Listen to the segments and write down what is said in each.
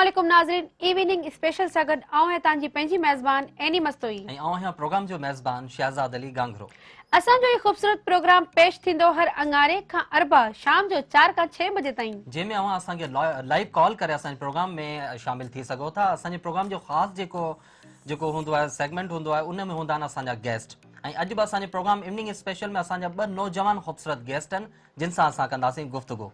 अस्सलामुअलैकुम नाज़रीन, evening special सां गॾु आऊं ऐं तव्हांजी पंहिंजी मेज़बान एनी मस्तोई ऐं आऊं आहियां प्रोग्राम जो मेज़बान शहज़ाद अली गांगरो। असांजो ही ख़ूबसूरत प्रोग्राम पेश थींदो हर अंगारे खां अरबा शाम जो 4 खां 6 बजे ताईं, जंहिंमें अवां असांखे लाइव कॉल करे असांजे प्रोग्राम में शामिल थी सघो था। असांजे प्रोग्राम जो ख़ासि जेको हूंदो आहे सेगमेंट हूंदो आहे, उन में हूंदा आहिनि असांजा गेस्ट। ऐं अॼु बि असांजे प्रोग्राम इवनिंग स्पेशल में असांजा 2 नौजवान ख़ूबसूरत गेस्ट आहिनि जिन सां असां कंदासीं गुफ़्तगू।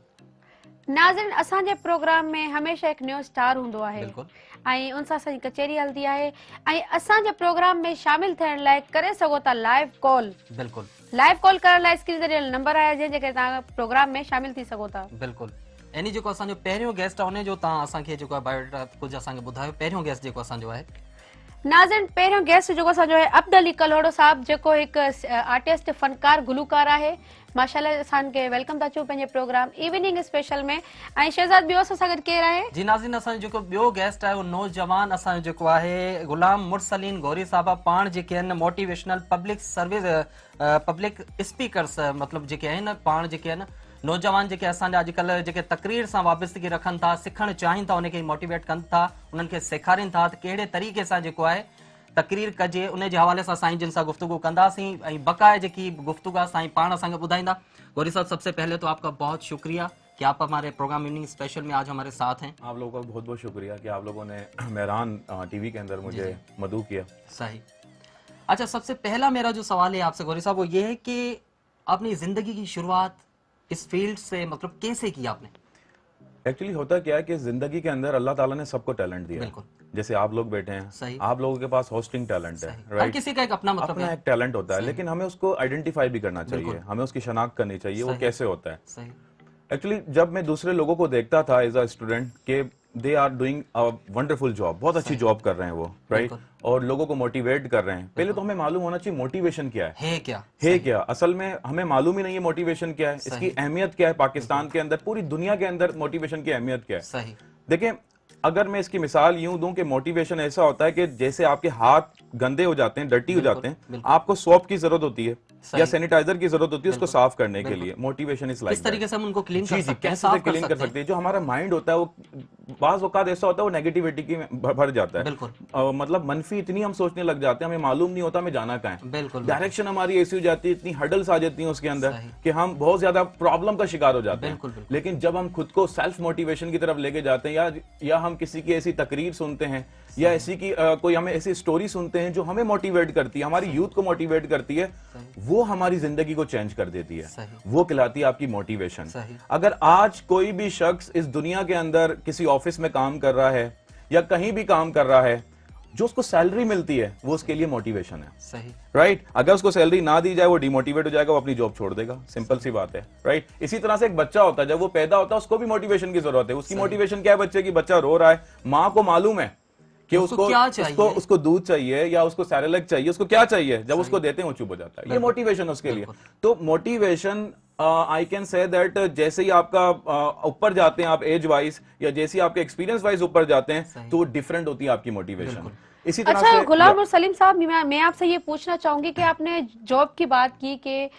नाज़रीन असांजे प्रोग्राम में हमेशह हिकु न्यूज़ स्टार हूंदो आहे बिल्कुलु। ऐं उन सां असांजी कचहरी हलंदी आहे ऐं असांजे प्रोग्राम में शामिल थियण लाइ करे सघो था लाइव कॉल। बिल्कुलु लाइव कॉल करण लाइ स्क्रीन ते ॾियल नंबर आहे जंहिंजे करे तव्हां प्रोग्राम में शामिल थी सघो था। बिल्कुलु। यानी जेको असांजो पहिरियों गेस्ट आहे उन जो तव्हां असांखे जेको आहे बायोडाटा कुझु असांखे ॿुधायो। पहिरियों गेस्ट जेको असांजो आहे नाज़रीन पहिरियों गेस्ट जेको असांजो आहे अब्द अली कलोड़ो साहब, जेको हिकु आर्टिस्ट फनकार गुलूकार आहे। माशाल्लाह असांखे वेलकम था चऊं पंहिंजे प्रोग्राम इवनिंग स्पेशल में। ऐं शहज़ाद ॿियो असां सां गॾु केरु आहे? जी नाज़रीन असांजो जेको ॿियो गेस्ट आहे उहो नौजवान असांजो जेको आहे गुलाम मुरसलीन गौरी साहबा, पाण जेके आहिनि motivational public service public speakers मतिलबु जेके आहिनि, पाण जेके आहिनि नौजवान जेके असांजा अॼुकल्ह जेके तकरीर सां वाबस्तगी रखनि था, सिखणु चाहिनि था, उनखे मोटिवेट कनि था, उन्हनि खे सेखारीनि था त कहिड़े तरीक़े सां जेको आहे तकरीर कजे। उन जे हवाले सां साईं जिन सां गुफ्तगू कंदासीं ऐं बक़ाए जेकी गुफ्तगू आहे साईं पाण असांखे ॿुधाईंदा। गौरी साहब, सबसे पहले तो आपका बहुत शुक्रिया कि आप हमारे प्रोग्राम इवनिंग स्पेशल में आज हमारे साथ हैं। आप लोगों का बहुत बहुत शुक्रिया कि आप लोगों ने मेहरान टीवी के अंदर मुझे मदऊ किया। सही। अच्छा, सबसे पहला मेरा जो सवाल है आपसे गौरी साहब वो ये है कि आपने जिंदगी की शुरुआत इस फील्ड से मतलब कैसे की आपने? एक्चुअली होता क्या है कि जिंदगी के अंदर अल्लाह ताला ने सबको टैलेंट दिया है। जैसे आप लोग बैठे हैं, सही। आप लोगों के पास होस्टिंग टैलेंट है, हर राइट? किसी का एक अपना मतलब अपना है। एक टैलेंट होता है, लेकिन हमें उसको आइडेंटिफाई भी करना चाहिए, हमें उसकी शनाख्त करनी चाहिए वो कैसे होता है। सही। एक्चुअली जब मैं दूसरे लोगों को देखता था एज अ स्टूडेंट के they are doing a wonderful job, बहुत अच्छी जॉब कर रहे हैं वो, राइट? और लोगों को मोटिवेट कर रहे हैं। पहले तो हमें मालूम होना चाहिए मोटिवेशन क्या है क्या। असल में हमें मालूम ही नहीं है मोटिवेशन क्या है, इसकी अहमियत क्या है। पाकिस्तान के अंदर, पूरी दुनिया के अंदर मोटिवेशन की अहमियत क्या है। सही। देखिए, अगर मैं इसकी मिसाल यूं दूं कि मोटिवेशन ऐसा होता है कि जैसे आपके हाथ गंदे हो जाते हैं, डर्टी हो जाते हैं, आपको सोप की जरूरत होती है या सैनिटाइजर की जरूरत होती है उसको साफ करने के लिए। मोटिवेशन इज लाइक इस तरीके से हम उनको क्लीन कर सकते हैं, कैसे क्लीन कर सकते हैं। जो हमारा माइंड होता है वो बाज़ औक़ात ऐसा होता है वो नेगेटिविटी की भर जाता है। मतलब मनफी इतनी हम सोचने लग जाते हैं, हमें मालूम नहीं होता हमें जाना कहाँ है। डायरेक्शन हमारी ऐसी हो जाती है, इतनी हडल्स आ जाती हैं उसके अंदर कि हम बहुत ज्यादा प्रॉब्लम का शिकार हो जाते हैं। लेकिन जब हम खुद को सेल्फ मोटिवेशन की तरफ लेके जाते हैं या हम किसी की ऐसी तकरीर सुनते हैं या ऐसी की कोई हमें ऐसी स्टोरी सुनते हैं जो हमें मोटिवेट करती है, हमारी यूथ को मोटिवेट करती है, वो हमारी जिंदगी को चेंज कर देती है। वो कहलाती है आपकी मोटिवेशन। अगर आज कोई भी शख्स इस दुनिया के अंदर किसी ऑफिस में काम कर रहा है या कहीं भी काम कर रहा है, जो उसको सैलरी मिलती है वो उसके लिए मोटिवेशन है। सही। राइट? अगर उसको सैलरी ना दी जाए वो डिमोटिवेट हो जाएगा, वो अपनी जॉब छोड़ देगा। सिंपल सी बात है, राइट? इसी तरह से एक बच्चा होता है, जब वो पैदा होता है उसको भी मोटिवेशन की जरूरत है। उसकी मोटिवेशन क्या है बच्चे की? बच्चा रो रहा है, माँ को मालूम है कि उसको दूध चाहिए या उसको सैरेलैक चाहिए, उसको क्या चाहिए, जब उसको देते हैं वो चुप हो जाता है। ये मोटिवेशन उसके लिए। तो motivation I can say that जैसे ही आपका ऊपर जाते हैं आप एज वाइज या जैसे ही आपके एक्सपीरियंस वाइज ऊपर जाते हैं तो डिफरेंट होती है आपकी मोटिवेशन। इसी तरह अच्छा, से गुलाम और सलीम साहब, मैं आपसे ये पूछना चाहूंगी कि आपने जॉब की बात की कि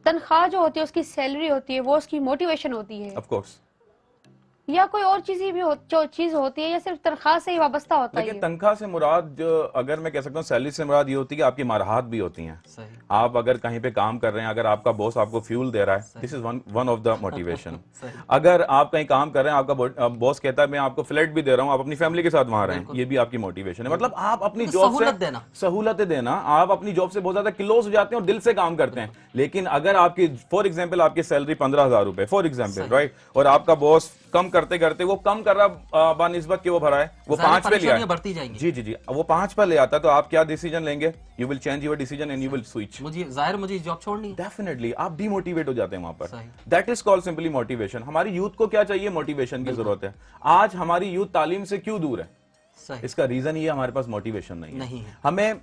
तनख्वाह जो होती है उसकी सैलरी होती है वो उसकी मोटिवेशन होती है, ऑफ कोर्स, या कोई और चीज भी जो चीज होती है या सिर्फ तनख्वाह से ही वाबस्ता होता है? लेकिन तनख्वाह से मुराद जो अगर मैं कह सकता हूँ सैलरी से मुराद ये होती है कि आपकी मारहात भी होती हैं। आप अगर कहीं पे काम कर रहे हैं, अगर आपका बॉस आपको फ्यूल दे रहा है, this is one of the motivation. अगर आप कहीं काम कर रहे हैं, आपका बॉस कहता है मैं आपको फ्लैट भी दे रहा हूँ, आप अपनी फैमिली के साथ वहां रहें, ये भी आपकी मोटिवेशन है। मतलब आप अपनी जॉब से सहूलतें देना, आप अपनी जॉब से बहुत ज्यादा क्लोज हो जाते हैं और दिल से काम करते हैं। लेकिन अगर आपकी फॉर एग्जाम्पल आपकी सैलरी 15,000 रुपए फॉर एग्जाम्पल, राइट, और आपका बॉस कम करते करते वो कम कर रहा बानिस्बत के वो भरा है, वो 5 पे लिया, बढ़ती जाएंगी। जी, वो 5 पे ले आता है, तो आप क्या डिसीजन लेंगे? You will change your decision and you will switch. मुझे जॉब छोड़नी, डेफिनेटली आप डीमोटिवेट हो जाते हैं वहां पर। That is called simply motivation. हमारी यूथ को क्या चाहिए? मोटिवेशन की जरूरत है। आज हमारी यूथ तालीम से क्यों दूर है? इसका रीजन ये हमारे पास मोटिवेशन नहीं है। हमें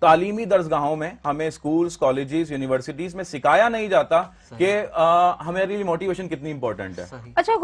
तालीमी दरसगाहों में, हमें स्कूल्स, कॉलेजेस, यूनिवर्सिटीज में सिखाया नहीं जाता कि हमारे लिए मोटिवेशन कितनी इंपॉर्टेंट है। अच्छा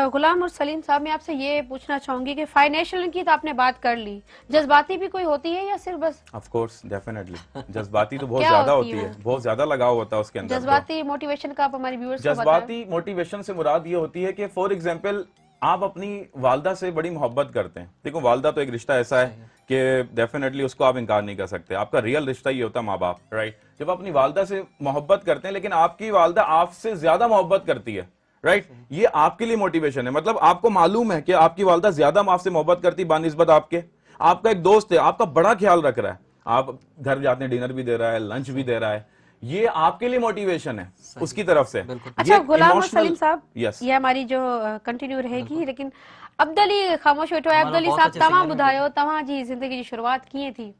गुलाम और सलीम साहब, मैं आपसे ये पूछना चाहूंगी कि फाइनेंशियल की तो आपने बात कर ली, जज्बाती भी कोई होती है या सिर्फ बस? ऑफ कोर्स, डेफिनेटली जज्बाती तो बहुत ज्यादा होती है, बहुत ज्यादा लगाव होता है उसके अंदर। जज्बाती मोटिवेशन का आप हमारे व्यूअर्स को बताएं। जज्बाती मोटिवेशन से मुराद ये होती है कि फॉर एग्जाम्पल आप अपनी वालदा से बड़ी मोहब्बत करते हैं। देखो वालदा तो एक रिश्ता ऐसा है कि डेफिनेटली उसको आप इनकार नहीं कर सकते। आपका रियल रिश्ता ये होता है माँ बाप, राइट। जब अपनी वालदा से मोहब्बत करते हैं, लेकिन आपकी वालदा आपसे ज्यादा मोहब्बत करती है, राइट, ये आपके लिए मोटिवेशन है। मतलब आपको मालूम है कि आपकी वालदा ज्यादा आपसे मोहब्बत करती बानिस्बत आपके। आपका एक दोस्त है, आपका बड़ा ख्याल रख रहा है, आप घर जाते हैं डिनर भी दे रहा है, लंच भी दे रहा है, ये आपके लिए मोटिवेशन है उसकी तरफ से। अच्छा गुलाम सलीम साहब, यस, ये हमारी जो कंटिन्यू रहेगी, लेकिन अब्दुली खामोश वेठो है। अब्दुली साहब तव्हां ॿुधायो तव्हां जी ज़िंदगी जी शुरुआत कीअं थी,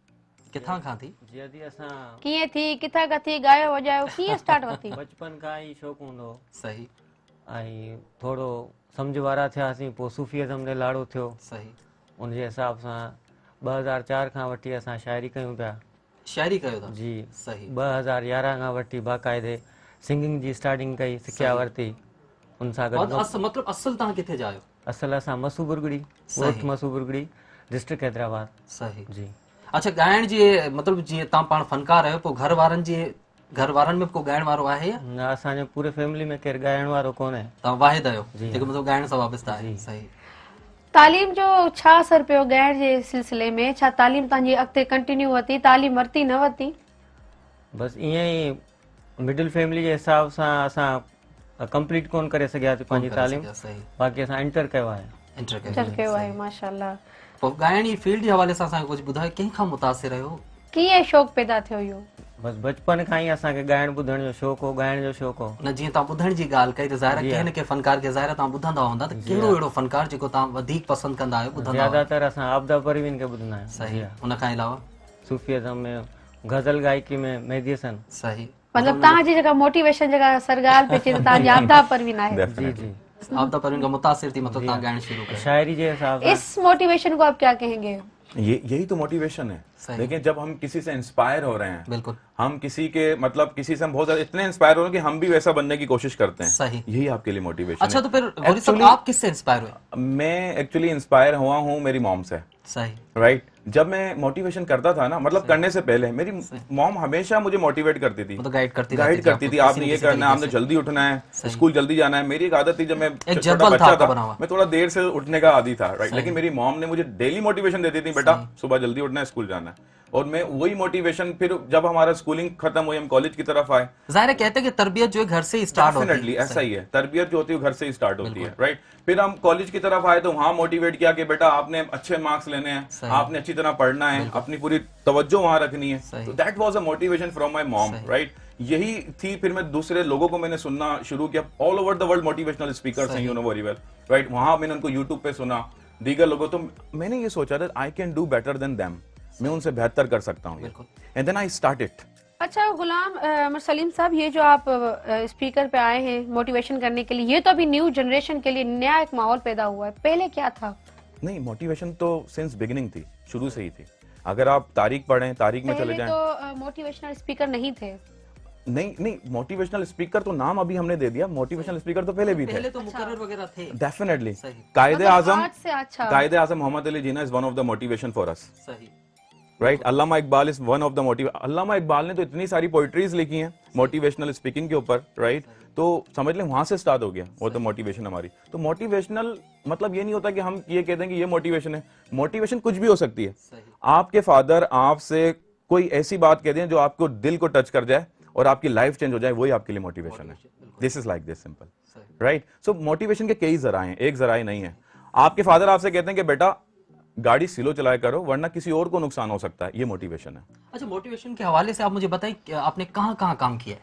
किथां खां थी, जदी असां कीअं थी, किथां खां थी, ॻायो वॼायो कीअं स्टार्ट वरिती? बचपन खां ई शौक़ु हूंदो हो। सही ऐं थोरो सम्झ वारा थियासीं, पोइ सूफ़ीज़म ॾे लाड़ो थियो। सही उन जे हिसाब सां 2004 खां वठी असां शाइरी कयूं पिया। शायरी कयो था जी, सही 2011 खां वठी बाक़ाइदे सिंगिंग जी स्टार्टिंग कई, सिखिया वरिती। उन सां गॾु मतलब असल तव्हां किथे जा आहियो? असल असां मसूबुरगड़ी, ॻोठ मसूबुरगड़ी, डिस्ट्रिक्ट हैदराबाद। सही जी। अच्छा ॻाइण जी मतलब जीअं तव्हां पाण फनकार आहियो, पोइ घर वारनि में को ॻाइण वारो आहे या न, असांजे पूरे फैमिली में केरु ॻाइण वारो कोन्हे। तव्हां वाहिद आहियो जेको मतलब ॻाइण सां वाबस्ता आहे? सही। तालीम जो छा असर पियो ॻाइण जे सिलसिले में? छा तालीम तव्हांजी अॻिते कंटिन्यू वरिती, तालीम वरिती न वरिती? बस ईअं ई मिडिल फैमिली जे हिसाब सां असां कंप्लीट कोन करे सघियासीं पंहिंजी तालीम। बाक़ी असां इंटर कयो आहे। इंटर कयो आहे, माशाल्लाह। पोइ ॻाइण जी फील्ड जे हवाले सां असांखे कुझु ॿुधायो, कंहिंखां मुतासिर आहियो, कीअं शौक़ु पैदा थियो इहो? बस बचपन खां ई असांखे ॻाइण ॿुधण जो शौक़ु हो, ॻाइण जो शौक़ु हो। न जीअं तव्हां ॿुधण जी ॻाल्हि कई त ज़ाहिर आहे कंहिं न कंहिं फनकार खे ज़ाहिर तव्हां ॿुधंदा हूंदा, त कहिड़ो अहिड़ो फनकार जेको तव्हां वधीक पसंदि कंदा आहियो, ॿुधंदा आहियो? ज्यादातर असां आबदा परवीन खे ॿुधंदा आहियूं। सही। उन खां अलावा सूफ़ीज़म में, गज़ल गायकी में मेहदी हसन। सही। मतलब तव्हांजी जेका मोटिवेशन जेका सरगाल पे अचे त तव्हांजी आबदा परवीन आहे। जी जी, आबदा परवीन का मुतासिर थी मतलब तव्हां ॻाइण शुरू कयो। शायरी के हिसाब से। इस मोटिवेशन को आप क्या कहेंगे? यही तो मोटिवेशन है। लेकिन जब हम किसी से इंस्पायर हो रहे हैं, बिल्कुल, हम किसी के मतलब किसी से हम बहुत ज्यादा इतने इंस्पायर हो रहे हैं कि हम भी वैसा बनने की कोशिश करते हैं। सही। यही आपके लिए मोटिवेशन अच्छा है। तो फिर गौरी साहब आप किससे इंस्पायर हुए? मैं एक्चुअली इंस्पायर हुआ हूँ मेरी मॉम से। सही। राइट। जब मैं मोटिवेशन करता था ना, मतलब करने से पहले मेरी मॉम हमेशा मुझे मोटिवेट करती थी, मतलब गाइड करती थी, आपने ये करना है, आपने जल्दी उठना है, स्कूल जल्दी जाना है। मेरी एक आदत थी, जब मैं छोटा बच्चा था मैं थोड़ा देर से उठने का आदी था, राइट। लेकिन मेरी मॉम ने मुझे डेली मोटिवेशन देती थी, बेटा सुबह जल्दी उठना है, स्कूल जाना है। और मैं वही मोटिवेशन फिर जब हमारा स्कूलिंग खत्म हुई, हम कॉलेज की तरफ आए, जाहिर है कहते हैं कि तरबियत जो है घर से ही स्टार्ट होती है। डेफिनेटली ऐसा ही है, तरबियत जो होती है घर से ही स्टार्ट होती है, राइट। फिर हम कॉलेज की तरफ आए तो वहां मोटिवेट किया कि बेटा आपने अच्छे मार्क्स लेने हैं, आपने अच्छी तरह पढ़ना है, अपनी पूरी तवज्जो वहां रखनी है। तो that was a motivation from my mom, right. यही थी। फिर मैं दूसरे लोगों को मैंने सुनना शुरू किया, all over the world motivational speakers हैं, you know very well, right. वहां मैंने उनको यूट्यूब पे सुना, दीगर लोगों, तो मैंने ये सोचा था I can do better than them, मैं उनसे बेहतर कर सकता हूँ, and then I start it. अच्छा गुलाम सलीम साहब, ये जो आप स्पीकर पे आए हैं मोटिवेशन करने के लिए, ये तो अभी न्यू जनरेशन के लिए नया एक माहौल पैदा हुआ है, पहले क्या था? नहीं, मोटिवेशन तो सिंस बिगिनिंग थी, शुरू से ही थी। अगर आप तारीख पढ़ें, तारीख में चले जाएं, तो मोटिवेशनल स्पीकर नहीं थे। नहीं, मोटिवेशनल स्पीकर तो नाम अभी हमने दे दिया, मोटिवेशनल स्पीकर तो पहले भी थे, पहले तो मुकर्रर वगैरह थे। Definitely. Quaid Azam Mohammad Ali Jinnah is one of the motivation for us. सही। Right. Allama Iqbal is one of the Allama Iqbal ने तो इतनी सारी पोइट्रीज लिखी हैं मोटिवेशनल स्पीकिंग के ऊपर, राइट। तो समझ लें वहां से स्टार्ट हो गया वो तो मोटिवेशन हमारी। तो मोटिवेशनल मतलब ये नहीं होता कि हम ये कहते हैं कि ये मोटिवेशन है। मोटिवेशन कुछ भी हो सकती है। आपके फादर आपसे कोई ऐसी बात कह दें जो आपको दिल को टच कर जाए और आपकी लाइफ चेंज हो जाए, वही आपके लिए मोटिवेशन है। This is like this simple, right. So motivation के कई जराए हैं, एक जराए नहीं है। आपके फादर आपसे कहते हैं कि बेटा गाड़ी स्लो चलाया करो वरना किसी और को नुकसान हो सकता है, ये मोटिवेशन है। अच्छा, मोटिवेशन के हवाले से आप मुझे बताइए आपने कहाँ कहाँ काम किया है?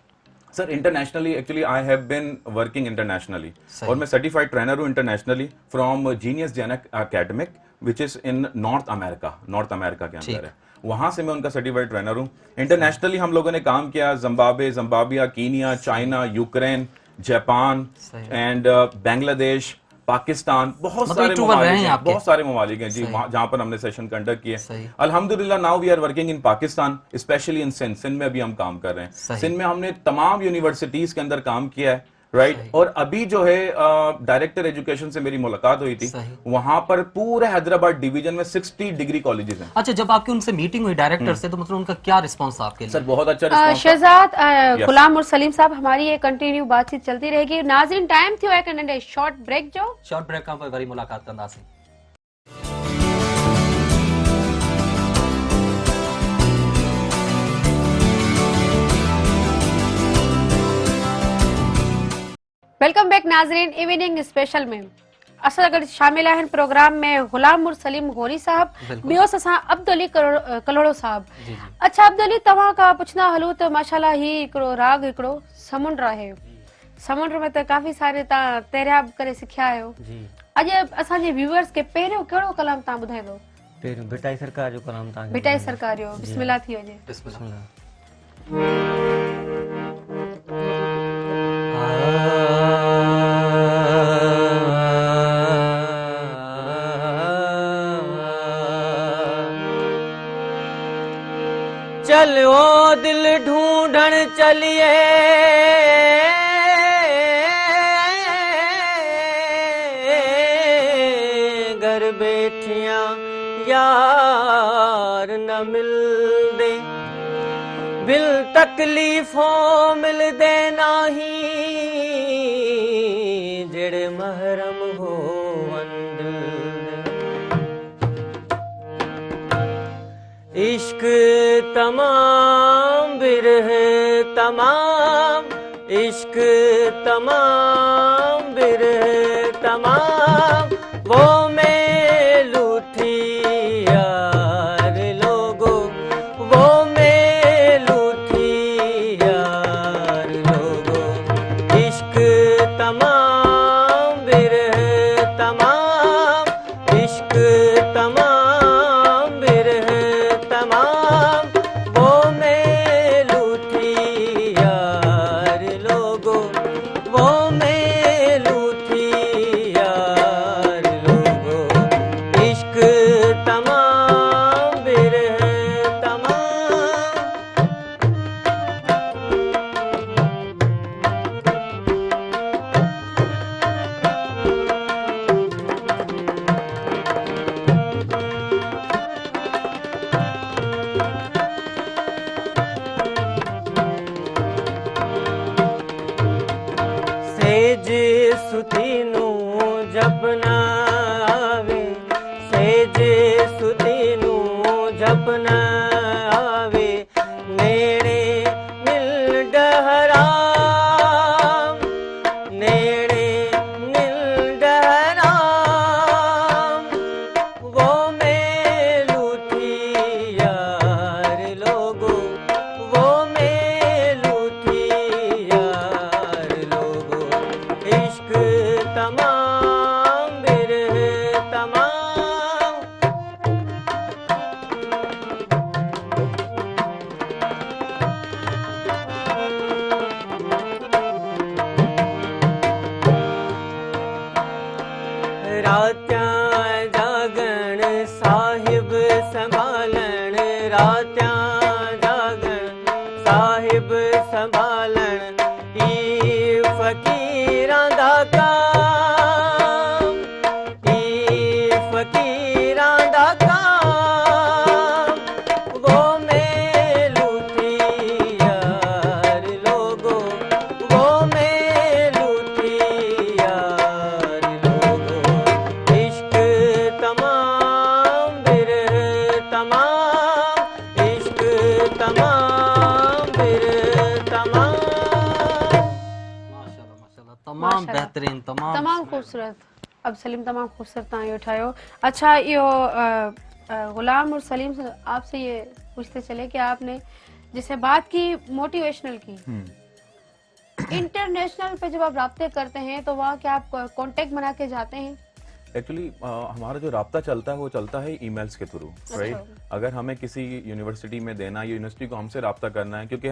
Sir internationally, actually I have been working internationally, और मैं सर्टिफाइड ट्रेनर हूँ internationally from Genius Jain Academic which is in North America के अंदर है। वहां से मैं उनका सर्टिफाइड ट्रेनर हूँ। इंटरनेशनली हम लोगों ने काम किया Zimbabwe, Kenya, China, Ukraine, Japan and Bangladesh, Pakistan, बहुत सारे ममालिक हैं जी जहां पर हमने सेशन कंडक्ट किए। अल्हम्दुलिल्लाह now we are working in Pakistan, specially in Sindh में अभी हम काम कर रहे हैं। सिंध में हमने तमाम यूनिवर्सिटीज के अंदर काम किया है, राइट। और अभी जो है डायरेक्टर एजुकेशन से मेरी मुलाकात हुई थी, वहां पर पूरे हैदराबाद डिवीजन में 60 डिग्री कॉलेजेस हैं। अच्छा, जब आपकी उनसे मीटिंग हुई डायरेक्टर से, तो मतलब उनका क्या रिस्पॉन्स था आपके लिए? सर बहुत अच्छा रिस्पॉन्स। शहजाद गुलाम और सलीम साहब, हमारी ये कंटिन्यू बातचीत चलती रहेगी। नाज़रीन, टाइम थियो एक नंढे शॉर्ट ब्रेक जो। शॉर्ट ब्रेक खां पोइ वरी मुलाक़ात कंदासीं। वेलकम बैक नाज़रीन, इवनिंग स्पेशल में असां गॾु शामिल आहिनि प्रोग्राम में गुलाम और सलीम गौरी साहब, ॿियो असां अब्दुल अली कलोड़ो साहब। अच्छा अब्दुल अली, तव्हां खां पुछंदा हलूं त माशाल्लाह ही हिकिड़ो राग, हिकिड़ो समुंड आहे। समुंड में त काफ़ी सारे तव्हां तैराब करे सिखिया आहियो। अॼु असांजे व्यूअर्स खे पहिरियों कहिड़ो कलाम तव्हां ॿुधाईंदो? पहिरियों भिटाई सरकार जो कलाम तव्हांखे भिटाई सरकार जो। बिस्मिल्लाह थी वञे। चलो दिल ढूंढण चलिए, घर बैठिया यार न मिलदे, बिल तकलीफों मिलदे नाही, जेड़े महरम हो दिल दे। इश्क तमाम बिरह तमाम, इश्क तमाम बिरह तमाम, वो मैं लूठी यार लोगो, वो मैं लूठी यार लोगो। इश्क तमाम बिरह तमाम, इश्क तमाम बिरह तमाम, वो मैं लूठी यार लोगो, वो मैं लूठी यार लोगो। इश्क तमाम बिरह तमाम। सेज सुतीनू जपना आवे, सेज सुतीनू जपना आवे, नेड़े मिल डहराम, नेड़े मिल डहराम, वो मैं लूठी यार लोगो, वो मैं लूठी यार लोगो। इश्क तमाम बिरह तमाम। रात्यां जागण साहिब संभालण, रात्यां जागण साहिब संभालण, ई फकीरां दा काम, ई फकीरां दा काम, वो मैं लूठी यार लोगो, वो मैं लूठी यार लोगो। इश्क तमाम बिरह तमाम, इश्क तमाम बिरह तमाम। माशाल्लाह माशाल्लाह, तमाम बेहतरीन, तमाम खूबसूरत। अब सलीम, तमाम खूबसूरत तव्हां इहो ठाहियो। अच्छा, इहो गुलाम और सलीम से आपसे ये पूछते चले कि आपने जैसे बात की मोटिवेशनल की, इंटरनेशनल पे जब आप राब्ते करते हैं तो वहाँ क्या आप कांटेक्ट बना के जाते हैं? एक्चुअली हमारा जो राब्ता चलता है वो चलता है ईमेल्स के थ्रू, राइट। अगर हमें किसी यूनिवर्सिटी में देना है, यूनिवर्सिटी को हमसे राब्ता करना है, क्योंकि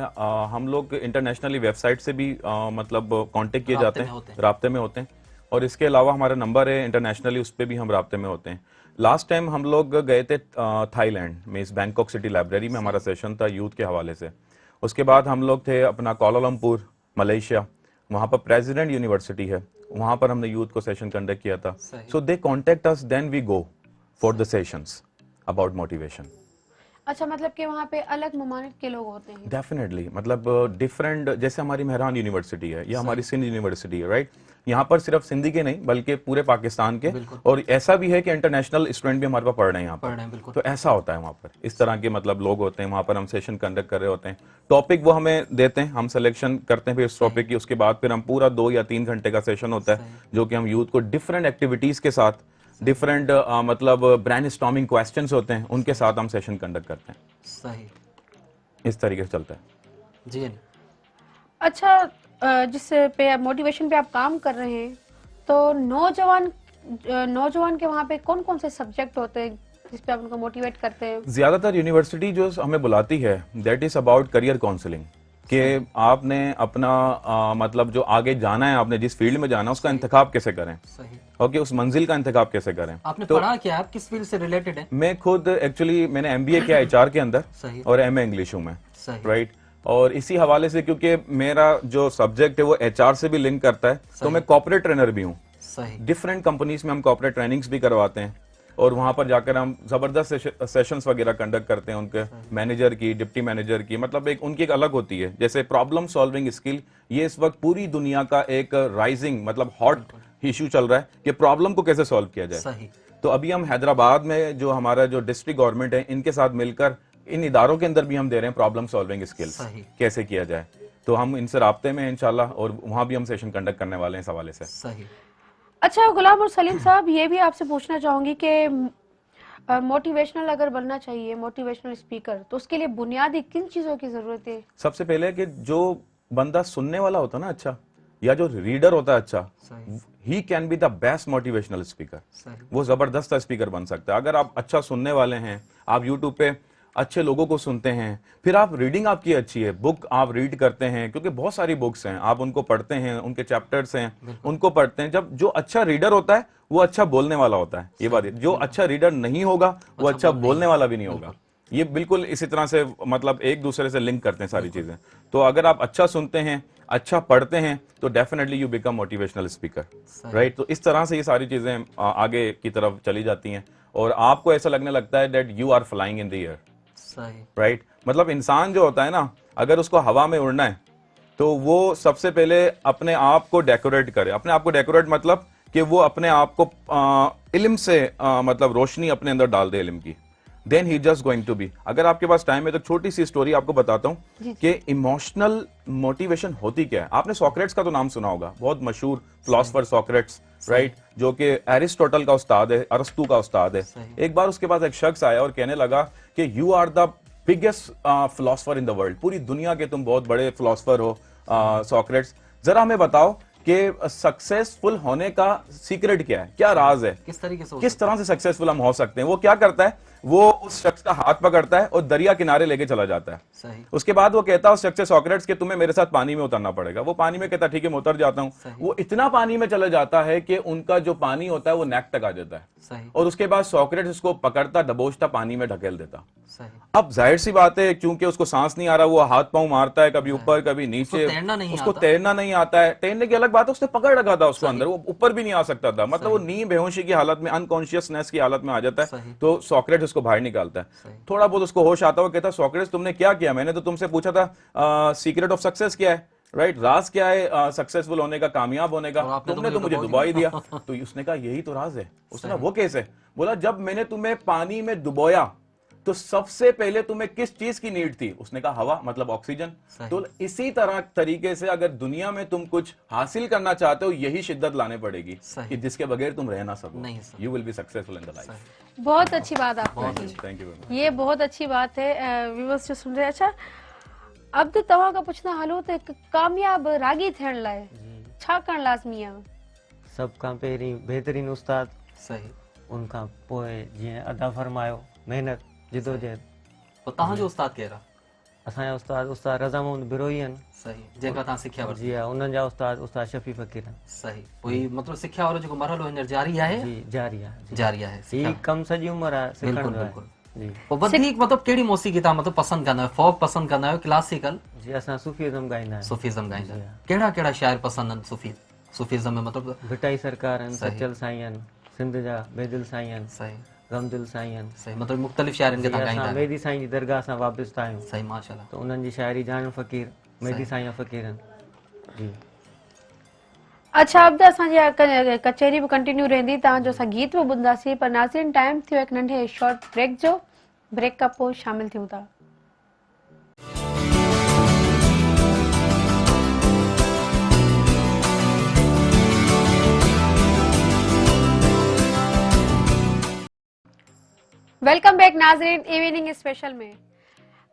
हम लोग इंटरनेशनली वेबसाइट से भी मतलब कांटेक्ट किए जाते हैं, राब्ते में होते हैं। और इसके अलावा हमारा नंबर है इंटरनेशनली, उस पर भी हम राब्ते में होते हैं। लास्ट टाइम हम लोग गए थे थाईलैंड में, इस बैंकॉक सिटी लाइब्रेरी में हमारा सेशन था यूथ के हवाले से। उसके बाद हम लोग थे अपना कोलालमपुर मलेशिया, वहां पर प्रेसिडेंट यूनिवर्सिटी है, वहां पर हमने यूथ को सेशन कंडक्ट किया था. So they contact us, then we go for the sessions about motivation. अच्छा, मतलब कि वहाँ पे अलग ममालिक के लोग होते हैं? डेफिनेटली, मतलब डिफरेंट, जैसे हमारी मेहरान यूनिवर्सिटी है या हमारी सिंध यूनिवर्सिटी है, राइट. यहाँ पर सिर्फ सिंधी के नहीं बल्कि पूरे पाकिस्तान के, और ऐसा भी है कि इंटरनेशनल स्टूडेंट भी हमारे पास पढ़ रहे हैं यहाँ पर. तो ऐसा होता है वहाँ पर, इस तरह के मतलब लोग होते हैं वहाँ पर. हम सेशन कंडक्ट कर रहे होते हैं, टॉपिक वो हमें देते हैं, हम सिलेक्शन करते हैं फिर इस टॉपिक की. उसके बाद फिर हम पूरा 2 या 3 घंटे का सेशन होता है जो कि हम यूथ को डिफरेंट एक्टिविटीज के साथ, डिफरेंट मतलब ब्रेनस्टॉर्मिंग क्वेश्चंस होते हैं, उनके साथ हम सेशन कंडक्ट करते हैं. सही, इस तरीके से चलता है जी. अच्छा, जिस पे मोटिवेशन पे आप काम कर रहे हैं, तो नौजवान के वहाँ पे कौन कौन से सब्जेक्ट होते हैं जिस पे आप उनको मोटिवेट करते हैं? ज्यादातर यूनिवर्सिटी जो हमें बुलाती है that is about career counselling, कि आपने अपना मतलब जो आगे जाना है, आपने जिस फील्ड में जाना है उसका इंतखाब कैसे करें. सही. ओके, उस मंजिल का इंतखाब कैसे करें. आपने पढ़ा क्या, आप किस फील्ड से रिलेटेड है? मैं खुद एक्चुअली मैंने MBA किया HR के अंदर. सही. और MA इंग्लिश हूँ मैं. सही. राइट. और इसी हवाले से क्योंकि मेरा जो सब्जेक्ट है वो HR से भी लिंक करता है, तो मैं कॉर्पोरेट ट्रेनर भी हूँ. सही. डिफरेंट कंपनीज में हम कॉर्पोरेट ट्रेनिंग्स भी करवाते हैं, और वहां पर जाकर हम जबरदस्त सेशंस वगैरह कंडक्ट करते हैं उनके मैनेजर की, डिप्टी मैनेजर की. मतलब एक उनकी एक अलग होती है, जैसे प्रॉब्लम सॉल्विंग स्किल. ये इस वक्त पूरी दुनिया का एक राइजिंग मतलब हॉट इशू चल रहा है कि प्रॉब्लम को कैसे सॉल्व किया जाए. सही. तो अभी हम हैदराबाद में जो हमारा जो डिस्ट्रिक्ट गवर्नमेंट है, इनके साथ मिलकर इन इदारों के अंदर भी हम दे रहे हैं प्रॉब्लम सॉल्विंग स्किल्स कैसे किया जाए. तो हम इनसे राब्ते में हैं इंशाल्लाह, और वहां भी हम सेशन कंडक्ट करने वाले हैं इस हवाले से. सही. अच्छा गुलाम और सलीम साहब, ये भी आपसे पूछना चाहूंगी कि मोटिवेशनल अगर बनना चाहिए, मोटिवेशनल स्पीकर, तो उसके लिए बुनियादी किन चीजों की जरूरत है? सबसे पहले कि जो बंदा सुनने वाला होता है ना अच्छा, या जो रीडर होता है अच्छा, he can be the best motivational speaker. वो जबरदस्त स्पीकर बन सकता है. अगर आप अच्छा सुनने वाले हैं, आप यूट्यूब पे अच्छे लोगों को सुनते हैं, फिर आप रीडिंग आपकी अच्छी है, बुक आप रीड करते हैं, क्योंकि बहुत सारी बुक्स हैं, आप उनको पढ़ते हैं, उनके चैप्टर्स हैं, उनको पढ़ते हैं. जब जो अच्छा रीडर होता है वो अच्छा बोलने वाला होता है. ये बात है. जो अच्छा रीडर नहीं होगा वो अच्छा बोलने वाला भी नहीं होगा. ये बिल्कुल इसी तरह से मतलब एक दूसरे से लिंक करते हैं सारी चीजें. तो अगर आप अच्छा सुनते हैं, अच्छा पढ़ते हैं, तो definitely you become motivational speaker. Right. तो इस तरह से ये सारी चीजें आगे की तरफ चली जाती हैं, और आपको ऐसा लगने लगता है that you are flying in the air. Right. मतलब इंसान जो होता है ना, अगर उसको हवा में उड़ना है तो वो सबसे पहले अपने आप को डेकोरेट करे. अपने आप को डेकोरेट मतलब कि वो अपने आप को इल्म से मतलब रोशनी अपने अंदर डाल दे इल्म की. Then he just going to be. अगर आपके पास टाइम है तो छोटी सी स्टोरी आपको बताता हूँ कि इमोशनल मोटिवेशन होती क्या है. आपने सॉक्रेट्स का तो नाम सुना होगा, बहुत मशहूर फिलोसोफर सॉक्रेट्स. राइट. जो कि एरिस्टोटल का उस्ताद है, अरस्तू का उस्ताद है. एक बार उसके पास एक शख्स आया और कहने लगा कि you are the biggest philosopher in the world. पूरी दुनिया के तुम बहुत बड़े फिलोसोफर हो सॉक्रेट्स. जरा हमें बताओ कि सक्सेसफुल होने का सीक्रेट क्या है, क्या राज है, किस तरह से सक्सेसफुल हम हो सकते हैं. वो क्या करता है, वो उस शख्स का हाथ पकड़ता है और दरिया किनारे लेके चला जाता है. सही. उसके बाद वो कहता है उस शख्स से, सॉक्रेट्स, कि तुम्हें मेरे साथ पानी में उतरना पड़ेगा. वो पानी में कहता ठीक है मैं उतर जाता हूं. वो इतना पानी में चला जाता है कि उनका जो पानी होता है वो नेक तक आ जाता है. सही. और उसके बाद सॉक्रेट्स उसको पकड़ता, दबोचता, पानी में ढकेल देता. सही. अब जाहिर सी बात है, क्योंकि उसको सांस नहीं आ रहा, वो हाथ पांव मारता है, कभी ऊपर कभी नीचे, उसको तैरना नहीं आता है. तैरने की अलग बात है, उसने पकड़ रखा था उसको अंदर, वो ऊपर भी नहीं आ सकता था. मतलब वो नींद बेहोशी की हालत में, अनकॉन्शियसनेस की हालत में आ जाता है. तो सॉक्रेट्स उसको बाहर निकालता है. थोड़ा बहुत उसको होश आता है, कहता सॉक्रेट्स तुमने क्या किया, मैंने तो तुमसे पूछा था सीक्रेट ऑफ सक्सेस क्या है. राइट. राज क्या है सक्सेसफुल होने का, कामयाब होने का, तुमने तो मुझे डुबा ही दिया. तो उसने कहा यही तो राज है. उसने कहा वो कैसे. बोला जब मैंने तुम्हें पानी में डुबोया तो सबसे पहले तुम्हें किस चीज की नीड थी. उसने कहा हवा, मतलब ऑक्सीजन. तो इसी तरह तरीके से अगर दुनिया में तुम कुछ हासिल करना चाहते हो, यही शिद्दत लाने पड़ेगी कि जिसके बगैर तुम रह ना सको. You will be successful in the life. बहुत अच्छी बात आपने. Thank you. ये बहुत अच्छी बात है. व्यूअर्स जो सुन रहे हैं. अच्छा, अब तो तव्हां का पुछना हलो त हिकु कामयाब रागी थियण लाइ छा करणु लाज़मी आहे? सभ खां पहिरीं बहितरीन उस्ताद. सही. उनखां पोइ जीअं अदा फरमायो महिनत जिदोजहद. तव्हांजो उस्ताद केरु आहे? असांजा उस्ताद रज़ा मोहम्मद बिरोई आहिनि. सही. जेका तव्हां सिखिया वरिती. जी हा. उन्हनि जा उस्ताद शफ़ी फ़कीर आहिनि. सही. पोइ मतलब सिखिया वारो जेको मरहलो हींअर जारी आहे. जी जारी आहे. जारी आहे. ही कम सॼी उमिरि आहे सिखण जो. जी. पोइ वधीक मतलब कहिड़ी मौसीक़ी तव्हां मतलब पसंदि कंदा आहियो? फोक पसंदि कंदा आहियो, क्लासिकल, जी असां सूफीज़म गाईंदा आहियूं। सूफीज़म गाईंदा आहियो। कहिड़ा कहिड़ा शाइर पसंदि आहिनि सूफीज़म में? मतिलबु भिटाई सरकार आहिनि, सचल साईं आहिनि, सिंध जा बेदिल साईं आहिनि, सही गमदिल साईं आहिनि। सही, मतिलबु मुख़्तलिफ़ शाइरनि खे तव्हां गाईंदा असां आहियो। मेहदी साईं जी दरगाह सां वाबिस्ता आहियूं। सही, माशाल्लाह। त उन्हनि जी शाइरी जान फ़क़ीर मेहदी साईं जा फ़क़ीर आहिनि जी। अच्छा, अब त असांजी कचहरी बि कंटिन्यू रहंदी, तव्हांजो असां गीत बि ॿुधंदासीं, पर नाज़रीन टाइम थियो हिकु नंढे शॉर्ट ब्रेक जो। ब्रेक खां पोइ शामिल थियूं था। वेलकम बैक नाज़रीन इवनिंग स्पेशल में।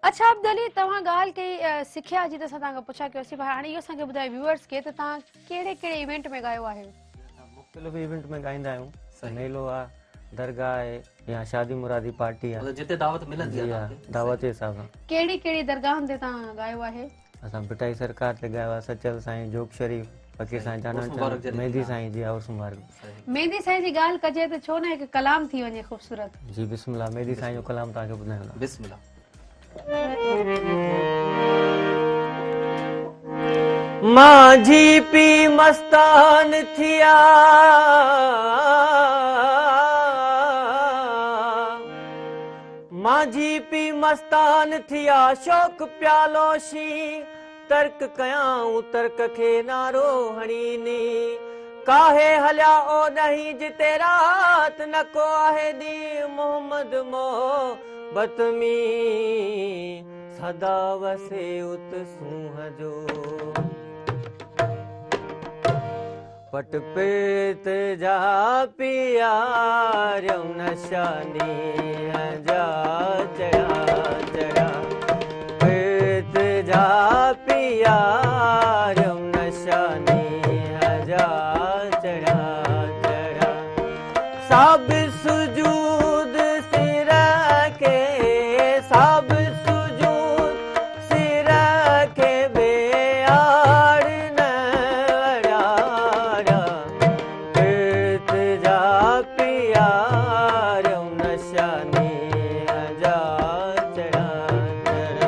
अच्छा अब्दुल अली, तव्हां ॻाल्हि कई सिखिया जी, त असां तव्हांखां पुछा कयोसीं, पर हाणे इहो असांखे ॿुधायो व्यूअर्स खे, त तव्हां कहिड़े कहिड़े इवेंट में ॻायो आहे? मुख़्तलिफ़ इवेंट में गाईंदा आहियूं। मेलो आहे, दरगाह आहे, या शादी मुरादी पार्टी आहे, जिते दावत मिलंदी आहे दावत जे हिसाब सां। कहिड़ी कहिड़ी दरगाहनि ते तव्हां ॻायो आहे? असां भिटाई सरकार ते ॻायो आहे, सचल साईं, जोग शरीफ, फ़क़ीर साईं जाना, मेहदी साईं जी और मुबारक। मेहदी साईं जी ॻाल्हि कजे त छो न हिकु कलाम थी वञे ख़ूबसूरत। जी बिस्मिल्लाह, मेहदी साईं जो कलाम तव्हांखे ॿुधाईंदा। बिस्मिल्लाह। माझी पी मस्तान थिया, माझी पी मस्तान थिया, शौक़ प्यालोशी, तर्क कयां तर्क खे नारो हणीनी, काहे हलिया ओ नहीं जिते रात न को आहे दी, मोहम्मद मोहब्बत में सदा वसे उत सूंह जो, पट पेत जा पियार नशानी जा चढ़ा चढ़ा, पेत जा पियार नशानी जा चढ़ा चढ़ा, सब सुजूद सिर के, सब सुजूद सिर के बेयार न अड़ारा, पेत जा पियार नशानी जा चढ़ा चढ़ा।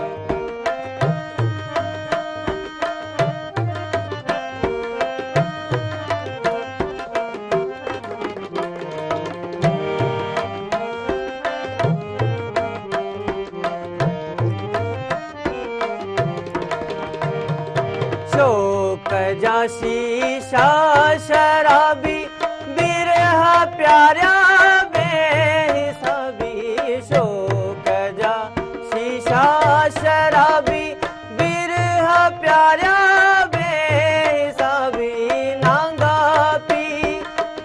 शोक जा शीशा शराबी, बिरह प्यारा बेहिसाबी, शोक जा शीशा शराबी, बिरह प्यारा बेहिसाबी, नांगा पी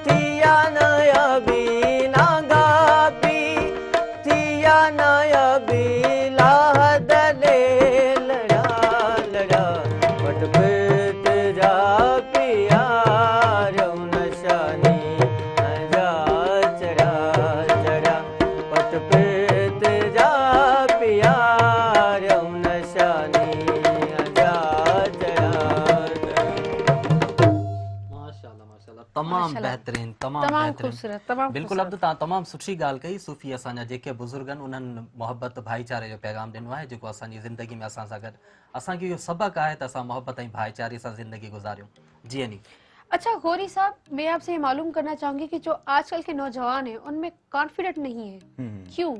थिया नयाबी, नांगा पी थिया नयाबी, लाहदले लड़ा लड़ा, पट पेट जा पियार नशानी जा चढ़ा चढ़ा, पट पेट जा पियार नशानी जा चढ़ा चढ़ा। माशाल्लाह माशाल्लाह, तमाम बेहतरीन, तमाम तमाम बेहतरीन, ख़ूबसूरत, तमाम बिल्कुलु। अब तव्हां तमामु सुठी ॻाल्हि कई। सूफ़ी असांजा जेके बुज़ुर्ग आहिनि उन्हनि मोहबत भाईचारे जो पैगाम ॾिनो आहे, जेको असांजी ज़िंदगी में असां सां गॾु असांखे इहो सबक़ु आहे त असां मोहबत ऐं भाईचारे सां ज़िंदगी गुज़ारियूं। जी अनी। अच्छा गौरी साहब, मैं आपसे ये मालूम करना चाहूंगी कि जो आजकल के नौजवान हैं उनमें कॉन्फिडेंट नहीं है, क्यों?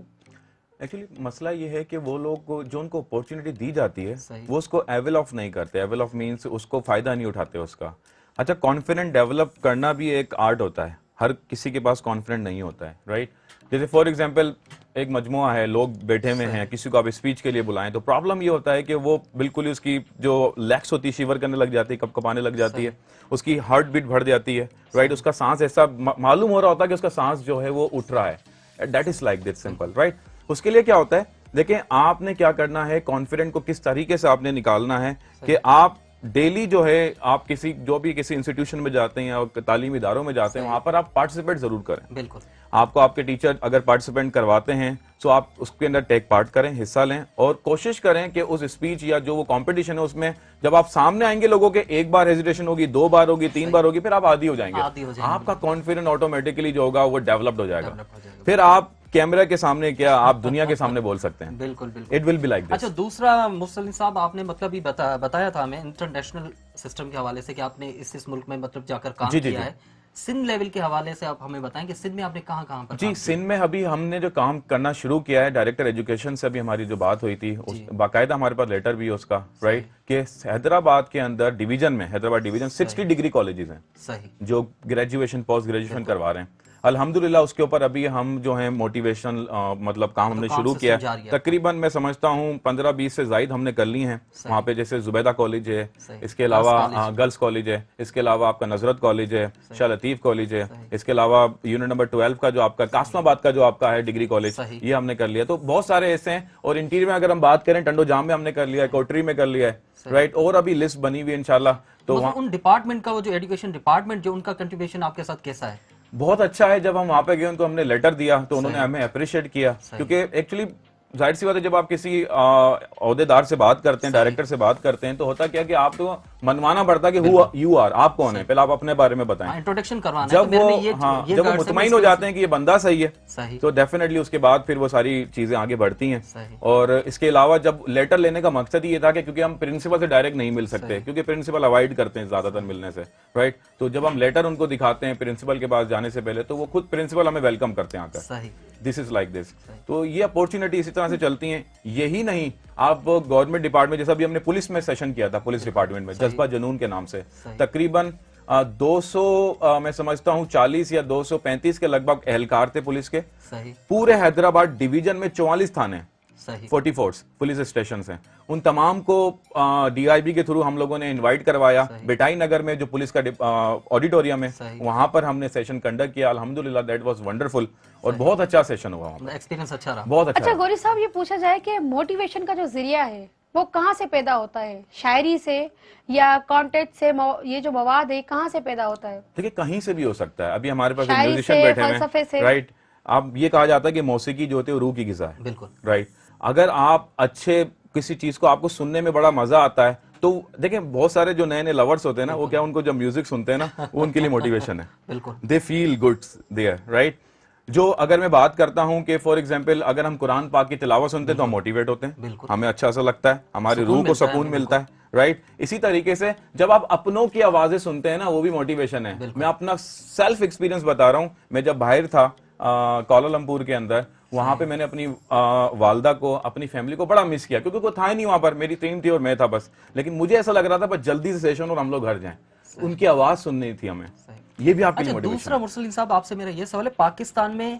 एक्चुअली मसला ये है कि वो लोग को जो उनको अपॉर्चुनिटी दी जाती है वो उसको अवेल ऑफ नहीं करते। अवेल ऑफ मीन्स उसको फायदा नहीं उठाते उसका। अच्छा, कॉन्फिडेंट डेवलप करना भी एक आर्ट होता है, हर किसी के पास कॉन्फिडेंट नहीं होता है, राइट। जैसे फॉर एग्जांपल एक मजमुआ है, लोग बैठे हुए हैं, किसी को आप स्पीच के लिए बुलाएं तो प्रॉब्लम ये होता है कि वो बिल्कुल ही उसकी जो लेग्स होती है शिवर करने लग जाती है, कपकपाने लग जाती है, उसकी हार्ट बीट बढ़ जाती है, राइट। उसका सांस ऐसा मालूम हो रहा होता है कि उसका सांस जो है वो उठ रहा है, that is like this simple, right. उसके लिए क्या होता है, देखिए आपने क्या करना है, कॉन्फिडेंट को किस तरीके से आपने निकालना है कि आप डेली जो है आप किसी इंस्टीट्यूशन में जाते हैं या तालीमी इदारों में जाते हैं, वहां पर आप पार्टिसिपेट जरूर करें। बिल्कुल। आपको आपके टीचर अगर पार्टिसिपेट करवाते हैं तो आप उसके अंदर टेक पार्ट करें, हिस्सा लें और कोशिश करें कि उस स्पीच या जो वो कंपटीशन है उसमें जब आप सामने आएंगे लोगों के, एक बार हेजिटेशन होगी, 2 बार होगी, 3 बार होगी, फिर आप आदी हो जाएंगे। आपका कॉन्फिडेंस ऑटोमेटिकली जो होगा वो डेवलप्ड हो जाएगा। फिर आप कैमरा के सामने क्या, आप दुनिया के सामने बोल सकते हैं। बिल्कुल बिल्कुल, it will be like this. अच्छा, दूसरा मुरसलीन साहब, आपने मतलब ये बताया था हमें इंटरनेशनल सिस्टम के हवाले से कि आपने इस मुल्क में मतलब जाकर काम किया है। सिंध लेवल के हवाले से आप हमें बताएं कि सिंध में आपने कहाँ कहाँ पर जी, सिंध में अभी हमने जो काम करना शुरू किया है, डायरेक्टर एजुकेशन से अभी हमारी जो बात हुई थी, बाकायदा हमारे पास लेटर भी है उसका, राइट, कि हैदराबाद के अंदर डिवीजन में, हैदराबाद डिवीजन 60 डिग्री कॉलेजेस हैं सही, जो ग्रेजुएशन पोस्ट ग्रेजुएशन करवा रहे हैं। अल्हम्दुलिल्लाह उसके ऊपर अभी हम जो है मोटिवेशनल मतलब काम हमने शुरू किया है। तकरीबन मैं समझता हूँ 15-20 से ज्यादा हमने कर ली हैं वहाँ पे, जैसे जुबैदा कॉलेज है, इसके अलावा गर्ल्स कॉलेज है, इसके अलावा आपका नजरत कॉलेज है, शाह लतीफ कॉलेज है, इसके अलावा यूनिट नंबर 12 का जो आपका कासमाबाद का जो आपका है डिग्री कॉलेज, ये हमने कर लिया। तो बहुत सारे ऐसे हैं। और इंटीरियर में अगर हम बात करें, टंडो जाम में हमने कर लिया है, कोटरी में कर लिया है, राइट, और अभी लिस्ट बनी हुई है इंशाल्लाह। तो उन डिपार्टमेंट का, वो जो एजुकेशन डिपार्टमेंट जो उनका कंट्रीब्यूशन आपके साथ कैसा है? बहुत अच्छा है। जब हम वहां पे गए उनको हमने लेटर दिया तो उन्होंने हमें अप्रिशिएट किया, क्योंकि एक्चुअली जाहिर सी बात है, जब आप किसी ओहदेदार से बात करते हैं, डायरेक्टर से बात करते हैं, तो होता क्या कि आप तो मनवाना पड़ता है कि हु यू आर, आप कौन है, पहले आप अपने बारे में बताएं, इंट्रोडक्शन करवाना। जब वो जब वो मुतमईन हो जाते हैं कि ये बंदा सही है, तो डेफिनेटली उसके बाद फिर वो सारी चीजें आगे बढ़ती हैं। और इसके अलावा जब लेटर लेने का मकसद ये था कि क्योंकि हम प्रिंसिपल से डायरेक्ट नहीं मिल सकते, क्योंकि प्रिंसिपल अवॉइड करते हैं ज्यादातर मिलने से, राइट, तो जब हम लेटर उनको दिखाते हैं प्रिंसिपल के पास जाने से पहले, तो वो खुद प्रिंसिपल हमें वेलकम करते हैं आकर, दिस इज लाइक दिस। तो ये अपॉर्चुनिटी इसी तरह से चलती हैं। यही नहीं, आप गवर्नमेंट डिपार्टमेंट, जैसा भी हमने पुलिस में सेशन किया था, पुलिस डिपार्टमेंट में जज्बा जुनून के नाम से, तकरीबन 200 मैं समझता हूँ 40 या 235 के लगभग एहलकार थे पुलिस के। पूरे हैदराबाद डिवीजन में 44 थाने, 44 पुलिस स्टेशन हैं, उन तमाम को डीआईबी के थ्रू हम लोगों ने इनवाइट करवाया। बेटाई नगर में जो पुलिस का ऑडिटोरियम है, वहां पर हमने सेशन कंडक्ट किया। अल्हम्दुलिल्लाह दैट वाज वंडरफुल, और बहुत अच्छा सेशन हुआ, एक्सपीरियंस अच्छा रहा, बहुत अच्छा। गौरी साहब, ये पूछा जाए कि मोटिवेशन का जो जरिया है वो कहाँ से पैदा होता है? शायरी से या कॉन्टेंट से? ये जो मवाद है कहाँ से पैदा होता है? देखिए, कहीं से भी हो सकता है। अभी हमारे पास म्यूजिशियन बैठे हैं, राइट, अब ये कहा जाता है कि मौसीकी जो होती है रूह की ग़िज़ा है, बिल्कुल, राइट। अगर आप अच्छे किसी चीज को आपको सुनने में बड़ा मजा आता है, तो देखें बहुत सारे जो नए नए लवर्स होते हैं ना, वो क्या, उनको जब म्यूजिक सुनते हैं ना, वो उनके लिए मोटिवेशन है, बिल्कुल, they feel good there, right. जो अगर मैं बात करता हूं कि फॉर एग्जांपल अगर हम कुरान पाक की तिलावत सुनते हैं तो हम मोटिवेट होते हैं, हमें अच्छा सा लगता है, हमारी रूह को सुकून मिलता है, राइट। इसी तरीके से जब आप अपनों की आवाजें सुनते हैं ना, वो भी मोटिवेशन है। मैं अपना सेल्फ एक्सपीरियंस बता रहा हूं। मैं जब बाहर था कोलालमपुर के अंदर, वहां पे मैंने अपनी वालदा को, अपनी फैमिली को बड़ा मिस किया, क्योंकि कोई था ही नहीं वहां पर, मेरी टीम थी और मैं था बस। लेकिन मुझे ऐसा लग रहा था बस जल्दी से सेशन और हम लोग घर जाएं, उनकी आवाज सुननी थी हमें। ये भी आपके लिए मोटिवेशन। दूसरा मुरसलीन साहब, आपसे मेरा ये सवाल है, पाकिस्तान में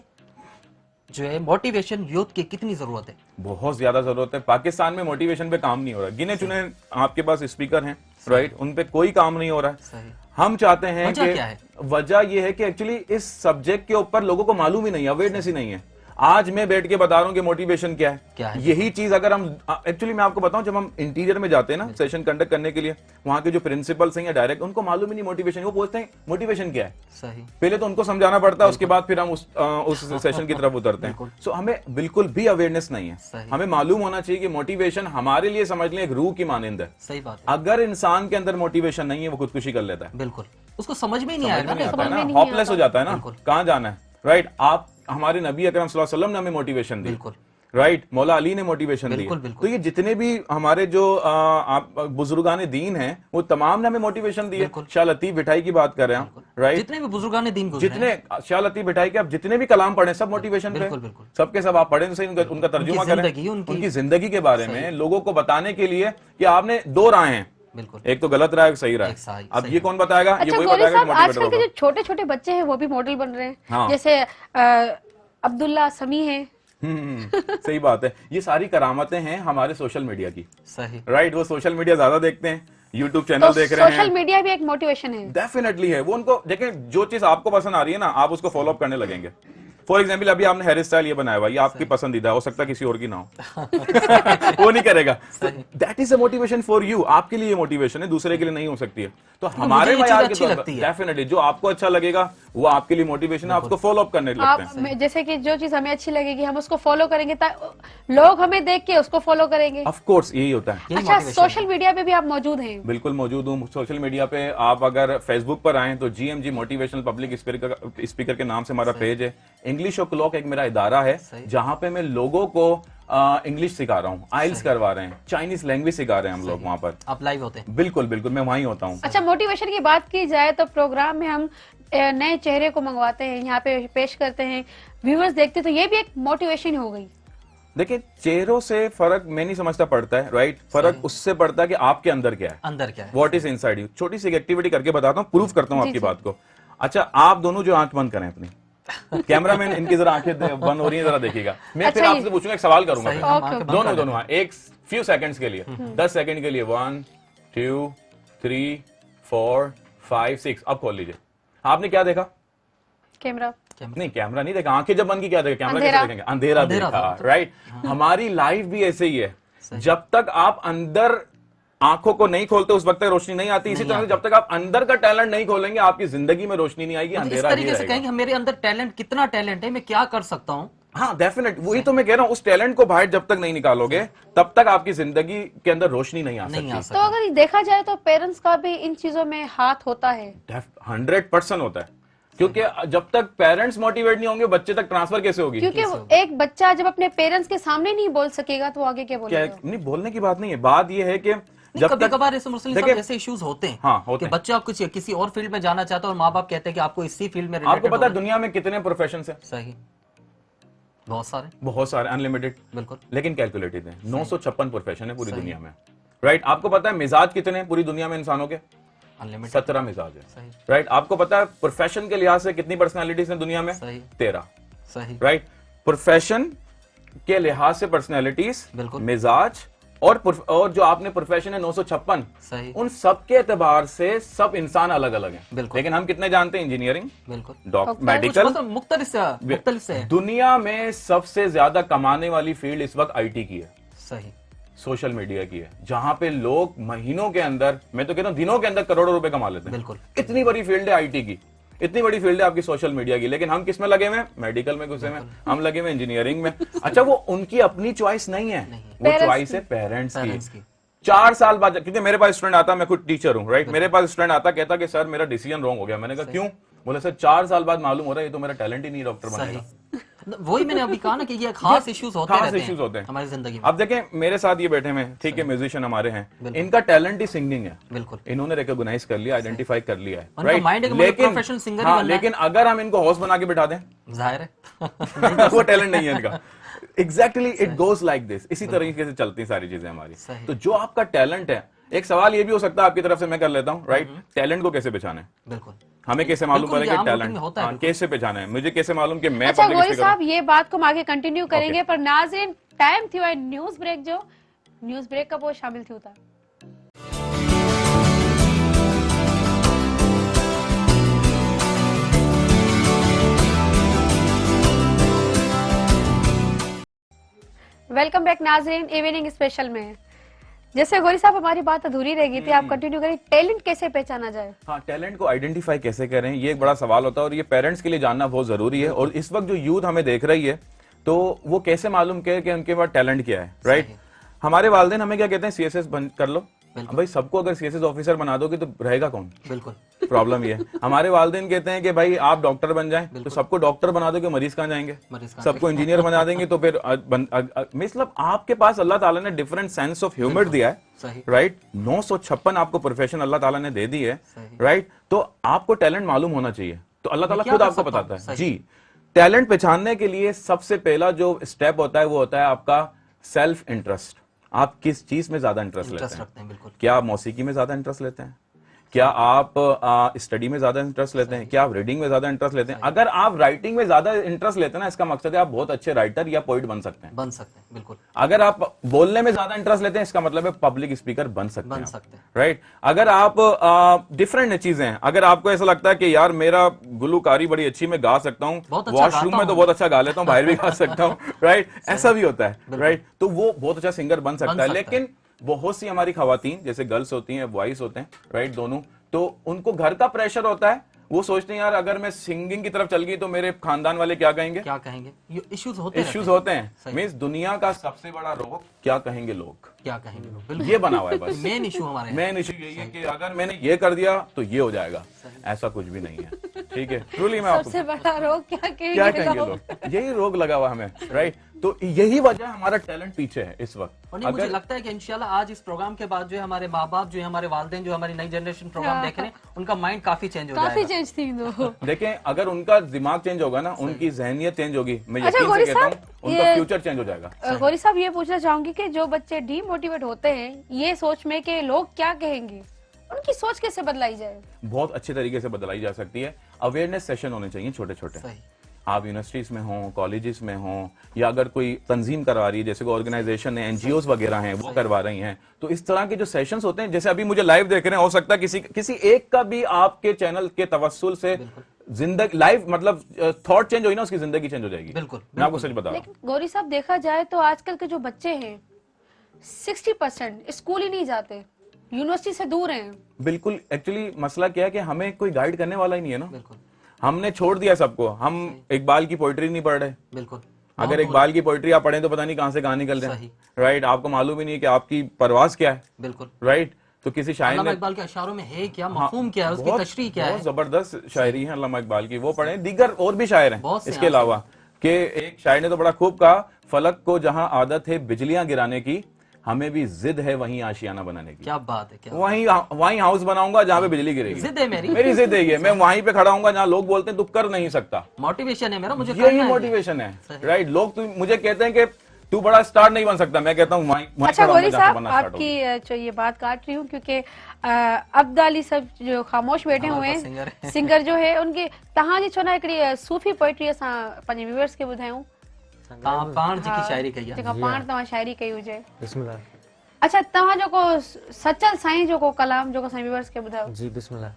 जो है मोटिवेशन यूथ की कितनी जरूरत है? बहुत ज्यादा जरूरत है। पाकिस्तान में मोटिवेशन पे काम नहीं हो रहा। गिने चुने आपके पास स्पीकर हैं, राइट, उन पे कोई काम नहीं हो रहा है। हम चाहते हैं कि वजह यह है कि एक्चुअली इस सब्जेक्ट के ऊपर लोगों को मालूम ही नहीं है, अवेयरनेस ही नहीं है। आज मैं बैठ के बता रहा हूं कि मोटिवेशन क्या है, यही चीज अगर हम एक्चुअली मैं आपको बताऊं, जब हम इंटीरियर में जाते हैं ना सेशन कंडक्ट करने के लिए, वहां के जो प्रिंसिपल्स हैं या डायरेक्ट, उनको मालूम ही नहीं मोटिवेशन। वो पूछते हैं मोटिवेशन क्या है, सही, पहले तो उनको समझाना पड़ता है, उसके बाद फिर हम उस सेशन की तरफ उतरते हैं। सो हमें बिल्कुल भी अवेयरनेस नहीं है। हमें मालूम होना चाहिए कि मोटिवेशन हमारे लिए समझ लें एक रूह की मानंद है। सही बात है। अगर इंसान के अंदर मोटिवेशन नहीं है, वो खुदकुशी कर लेता है, बिल्कुल, उसको समझ में ही नहीं आएगा, हॉपलेस हो जाता है ना, कहां जाना है, राइट। आप हमारे नबी अकरम सल्लल्लाहु अलैहि वसल्लम ने हमें मोटिवेशन दी, राइट, मौला अली ने मोटिवेशन दी। तो ये जितने भी हमारे जो बुजुर्गान दीन हैं, वो तमाम ने हमें मोटिवेशन दी है। शाह लतीफ भिठाई की बात कर रहे हैं, राइट, जितने भी बुजुर्गान दीन, जितने शाह लतीफ भिठाई के आप जितने भी कलाम पढ़े, सब मोटिवेशन पे, सबके सब आप पढ़े, उनका तर्जुमा करें, उनकी जिंदगी के बारे में लोगों को बताने के लिए कि आपने दो राहें हैं, बिल्कुल, एक तो गलत रहा है, सही रहा है। अब ये कौन बताएगा? अच्छा, ये वही बताएगा कि मोटिवेटर आजकल के जो छोटे छोटे बच्चे हैं वो भी मॉडल बन रहे हैं। हाँ। जैसे अब्दुल्ला समी है। सही बात है। ये सारी करामतें हैं हमारे सोशल मीडिया की, सही, राइट। वो सोशल मीडिया ज्यादा देखते हैं, यूट्यूब चैनल देख रहे हैं, सोशल मीडिया भी एक मोटिवेशन है, डेफिनेटली है। वो उनको देखें, जो चीज आपको पसंद आ रही है ना, आप उसको फॉलो अप करने लगेंगे। फॉर एग्जाम्पल, अभी आपने हेयर स्टाइल ये बनाया हुआ, ये आपकी पसंदीदा हो सकता है, किसी और की ना हो। वो नहीं करेगा। That is a motivation for you. आपके लिए मोटिवेशन है, दूसरे के लिए नहीं हो सकती है। तो हमारे मयार के तौर पर डेफिनेटली जो आपको अच्छा लगेगा वो आपके लिए मोटिवेशन है, आपको फॉलो अप करने लगते हैं। जैसे कि जो चीज हमें अच्छी लगेगी हम उसको फॉलो करेंगे, लोग हमें देख के उसको फॉलो करेंगे। ऑफ कोर्स यही होता है। अच्छा, सोशल मीडिया पे भी आप मौजूद हैं? बिल्कुल मौजूद हूँ सोशल मीडिया पे। आप अगर फेसबुक पर आए तो GMG मोटिवेशनल पब्लिक स्पीकर के नाम से हमारा पेज है। इंग्लिश ओ क्लॉक एक मेरा इदारा है जहां पे मैं लोगों को इंग्लिश सिखा रहा हूँ, आइल्स करवा रहे हैं, चाइनीज लैंग्वेज सिखा रहे हैं हम लोग वहाँ पर। आप लाइव होते हैं? बिल्कुल बिल्कुल, मैं वहीं होता हूँ। अच्छा, मोटिवेशन की बात की जाए तो प्रोग्राम में हम नए चेहरे को मंगवाते हैं, यहाँ पे पेश करते हैं, व्यूअर्स देखते हैं, तो ये भी एक मोटिवेशन हो गई। देखिए, चेहरों से फर्क मैं नहीं समझता पड़ता है, राइट? फर्क उससे पड़ता है कि आपके अंदर क्या है, अंदर क्या है, व्हाट इज इनसाइड यू। छोटी सी एक्टिविटी करके बताता हूँ, प्रूफ करता हूँ आपकी बात को। अच्छा, आप दोनों जो आंख बंद करें अपनी, कैमरामैन इनकी जरा आंखें बंद हो रही है, जरा देखिएगा। मैं फिर आपसे पूछूंगा, एक सवाल करूंगा, दोनों दोनों एक फ्यू सेकंड्स के लिए, 10 सेकंड के लिए। 1 2 3 4 5 6। अब खोल लीजिए। आपने क्या देखा? कैमरा नहीं, कैमरा नहीं देखा। आंखें जब बंद की क्या देखा? कैमरा कैसे देखेंगे? अंधेरा देखा, राइट? हमारी लाइफ भी ऐसे ही है। जब तक आप अंदर आंखों को नहीं खोलते उस वक्त तक रोशनी नहीं आती। इसी तरह से जब तक आप अंदर का टैलेंट नहीं खोलेंगे आपकी जिंदगी में रोशनी नहीं आएगी, अंधेरा ही रहेगा। इस तरीके से कहेंगे मेरे अंदर टैलेंट, कितना टैलेंट है, मैं क्या कर सकता हूँ। हाँ, डेफिनेट, वही तो मैं कह रहा हूँ। उस टैलेंट को बाहर जब तक नहीं निकालोगे तब तक आपकी जिंदगी के अंदर रोशनी नहीं आ सकती। तो अगर देखा जाए तो पेरेंट्स का भी इन चीजों में हाथ होता है। 100% होता है, क्योंकि जब तक पेरेंट्स मोटिवेट नहीं होंगे बच्चे तक ट्रांसफर कैसे होगी? क्योंकि एक बच्चा जब अपने पेरेंट्स के सामने नहीं बोल सकेगा तो आगे क्या बोलेगा? नहीं, बोलने की बात नहीं है, बात यह है कि कभी-कभार ऐसे इश्यूज होते हैं। हाँ, होते कि बच्चा कुछ किसी और फील्ड में जाना चाहता है और माँ बाप कहते हैं कि आपको इसी फील्ड में। आपको पता है दुनिया में कितने प्रोफेशन है? सही, बहुत सारे, अनलिमिटेड। बिल्कुल, लेकिन कैलकुलेटेड है। 956 प्रोफेशन है पूरी दुनिया में, राइट? आपको पता है मिजाज कितने हैं पूरी दुनिया में इंसानों के? 17 मिजाज है, राइट? आपको पता है प्रोफेशन के लिहाज से कितनी पर्सनालिटीज हैं दुनिया में? 13। सही, राइट? प्रोफेशन के लिहाज से पर्सनालिटीज, मिजाज और जो आपने प्रोफेशन है 956, उन सब के एतबार से सब इंसान अलग अलग हैं। लेकिन हम कितने जानते हैं? इंजीनियरिंग, बिल्कुल, मेडिकल, मुख्तलिफ से। दुनिया में सबसे ज्यादा कमाने वाली फील्ड इस वक्त आईटी की है। सही, सोशल मीडिया की है, जहां पे लोग महीनों के अंदर, मैं तो कहता हूं दिनों के अंदर करोड़ों रुपए कमा लेते हैं। बिल्कुल, इतनी बड़ी फील्ड है आईटी की, इतनी बड़ी फील्ड है आपकी सोशल मीडिया की। लेकिन हम किस में लगे हुए हैं? मेडिकल में घुसे में, हम लगे हुए इंजीनियरिंग में। अच्छा, वो उनकी अपनी चॉइस नहीं है, वो चॉइस है पेरेंट्स की। 4 साल बाद, क्योंकि मेरे पास स्टूडेंट आता, मैं खुद टीचर हूं, राइट? मेरे पास स्टूडेंट आता, कहता कि सर मेरा डिसीजन रॉन्ग हो गया। मैंने कहा क्यों? बोले सर 4 साल बाद मालूम हो रहा है ये तो मेरा टैलेंट ही नहीं डॉक्टर बनेगा। वही मैंने अभी कहा ना कि ये खास इश्यूज होते हैं हमारी जिंदगी में। अब देखें मेरे साथ ये बैठे हैं, ठीक है, म्यूजिशियन हमारे हैं, इनका टैलेंट ही सिंगिंग है। बिल्कुल, इन्होंने रिकॉग्नाइज कर लिया, आइडेंटिफाई कर लिया है, राइट? लेकिन अगर हम इनको हॉस्ट बना के बिठा दें, जाहिर है वो टैलेंट नहीं है इनका। Exactly, it goes like this. इसी तरीके से चलती हैं सारी चीजें हमारी। तो जो आपका टैलेंट है, एक सवाल ये भी हो सकता है आपकी तरफ से, मैं कर लेता हूँ, राइट? टैलेंट को कैसे पहचाने? बिल्कुल, हमें कैसे मालूम पड़े कि टैलेंट कैसे पहचाना है? मुझे कैसे मालूम कि मैं? अच्छा गोरी साहब, ये बात को हम आगे कंटिन्यू करेंगे, पर नाज़रीन टाइम थी और न्यूज ब्रेक, जो न्यूज ब्रेक का वो शामिल थी होता। वेलकम बैक नाज़रीन, इवनिंग स्पेशल में। जैसे गोरी साहब हमारी बात अधूरी रह गई थी, आप कंटिन्यू करें, टैलेंट कैसे पहचाना जाए? हाँ, टैलेंट को आइडेंटिफाई कैसे करें, ये एक बड़ा सवाल होता है और ये पेरेंट्स के लिए जानना बहुत जरूरी है। और इस वक्त जो यूथ हमें देख रही है, तो वो कैसे मालूम करे कि उनके पास टैलेंट क्या है, राइट? हमारे वालिदैन हमें क्या कहते हैं? सीएसएस बंद कर लो। भाई सबको अगर सीएसएस ऑफिसर बना दोगे तो रहेगा कौन? बिल्कुल, प्रॉब्लम ये है। हमारे वालिदैन कहते हैं कि भाई आप डॉक्टर बन जाएं, तो सबको डॉक्टर बना दोगे, मरीज कहाँ जाएंगे? सबको इंजीनियर बना देंगे तो फिर मतलब आपके पास अल्लाह ताला ने डिफरेंट सेंस ऑफ ह्यूमर दिया है, राइट? 956 आपको प्रोफेशन अल्लाह ताला ने दे दी है, राइट? तो आपको टैलेंट मालूम होना चाहिए, तो अल्लाह ताला खुद आपको बताता है। जी, टैलेंट पहचानने के लिए सबसे पहला जो स्टेप होता है वो होता है आपका सेल्फ इंटरेस्ट। आप किस चीज में ज्यादा इंटरेस्ट लेते हैं? बिल्कुल, क्या आप मौसीकी में ज्यादा इंटरेस्ट लेते हैं? क्या आप स्टडी में ज्यादा इंटरेस्ट लेते हैं? क्या आप रीडिंग में ज्यादा इंटरेस्ट लेते हैं? अगर आप राइटिंग में ज्यादा इंटरेस्ट लेते हैं ना, इसका मकसद है आप बहुत अच्छे राइटर या पोइट बन सकते हैं। बिल्कुल। अगर आप बोलने में ज्यादा इंटरेस्ट लेते हैं, इसका मतलब है पब्लिक स्पीकर बन सकते हैं, राइट? अगर आप डिफरेंट चीजें हैं, अगर आपको ऐसा लगता है कि यार मेरा गुलूकारी बड़ी अच्छी, मैं गा सकता हूँ, वॉशरूम में तो बहुत अच्छा गा लेता हूँ, बाहर भी गा सकता हूँ, राइट? ऐसा भी होता है, राइट? तो वो बहुत अच्छा सिंगर बन सकता है। लेकिन बहुत सी हमारी खवातीन, जैसे गर्ल्स होती हैं, बॉयज होते हैं, राइट, दोनों, तो उनको घर का प्रेशर होता है वो सोचते हैं यार अगर मैं सिंगिंग की तरफ चल गई तो मेरे खानदान वाले क्या कहेंगे, इश्यूज होते हैं। मींस दुनिया का सबसे बड़ा रोग क्या कहेंगे लोग, ये बना हुआ है बस। मेन इशू यही है कि अगर मैंने ये कर दिया तो ये हो जाएगा, ऐसा कुछ भी नहीं है। ठीक है, ट्रूली मैं आपको सबसे बड़ा रोग क्या कहेंगे लोग, यही रोग लगा हुआ हमें, राइट। तो यही वजह हमारा टैलेंट पीछे है इस वक्त। और मुझे लगता है कि इंशाल्लाह आज इस प्रोग्राम के बाद जो है हमारे माँ बाप, जो है हमारे वालिदैन, जो हमारी नई जनरेशन प्रोग्राम देख रहे हैं, उनका माइंड काफी चेंज हो जाएगा। देखें, अगर उनका दिमाग चेंज होगा ना, उनकी जहनियत चेंज होगी, मैं यकीन से कहता हूँ उनका फ्यूचर चेंज हो जाएगा। गौरी साहब, ये पूछना चाहूंगी कि जो बच्चे डीमोटिवेट होते हैं ये सोच में कि लोग क्या कहेंगे, उनकी सोच कैसे बदलाई जाए? बहुत अच्छे तरीके से बदलाई जा सकती है। अवेयरनेस सेशन होने चाहिए छोटे छोटे। आप यूनिवर्सिटीज में हो, कॉलेजेस में हो, या अगर कोई तंजीम करवा रही है, जैसे कोई ऑर्गेनाइजेशन है, एनजीओज वगैरह हैं, वो करवा रही हैं, तो इस तरह के जो सेशंस होते हैं, जैसे अभी मुझे लाइव देख रहे हैं, हो सकता है किसी एक का भी आपके चैनल के तवस्सुल से जिंदगी लाइव, मतलब थॉट चेंज हुई ना, उसकी जिंदगी चेंज हो जाएगी। बिल्कुल, मैं आपको सच बता रहा हूं। गौरी साहब, देखा जाए तो आजकल के जो बच्चे हैं 60% स्कूल ही नहीं जाते, यूनिवर्सिटी से दूर हैं। बिल्कुल, एक्चुअली मसला क्या है कि हमें कोई गाइड करने वाला ही नहीं है ना। बिल्कुल, हमने छोड़ दिया सबको। हम इकबाल की पोइट्री नहीं पढ़ रहे। बिल्कुल, अगर इकबाल की पोइट्री आप पढ़ें तो पता नहीं कहां से कहां निकल जाए, राइट। आपको मालूम ही नहीं कि आपकी परवाज क्या है। बिल्कुल, राइट। तो किसी शायर ने, इकबाल के अशारों में है क्या, मफहूम क्या है, उसकी तशरीह क्या है, बहुत जबरदस्त शायरी है अल्लामा इकबाल की, वो पढ़ें। दीगर और भी शायर हैं इसके अलावा, कि एक शायर ने तो बड़ा खूब कहा, फलक को जहां आदत है बिजलियां गिराने की, हमें भी जिद है वहीं आशियाना बनाने की। क्या बात है, क्या वहीं हाउस बनाऊंगा जहां पे बिजली गिरेगी। जिद है मेरी जिद है ये, मैं वहीं पे खड़ा हूंगा जहां लोग बोलते हैं तू कर नहीं सकता। मोटिवेशन है मेरा, मुझे यही मोटिवेशन है, राइट। लोग मुझे कहते हैं कि तू बड़ा स्टार नहीं बन सकता, मैं कहता हूँ वहीं। अच्छा गौरी साहब, आपकी जो ये बात काट रही हूँ क्योंकि अब्दाली सब जो खामोश बैठे हुए हैं सिंगर जो है, उनकी तहां जी छो ना हिकिड़ी सूफी पोइट्री असां पंहिंजे व्यूअर्स खे ॿुधायूं। पाण जेकी शायरी कई आहे, जेका पाण तव्हां शायरी कई हुजे। बिस्मिल्लाह। अच्छा, तव्हां जेको सचल साईं जो को कलाम जेको असां व्यूअर्स खे ॿुधायो। जी बिस्मिल्लाह।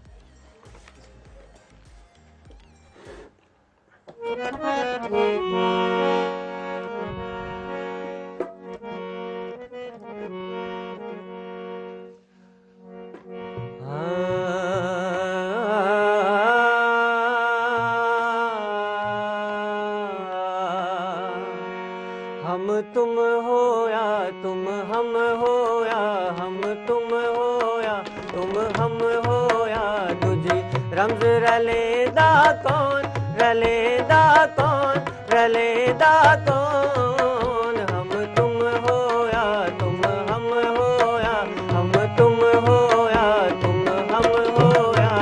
हम तुम होया, तुम हम होया, हम तुम होया, तुम हम होया, तुझी रमज रलेदा कौन, रलेदा कौन, रलेदा कौन। हम तुम होया, तुम हम होया, हम तुम होया, तुम हम होया।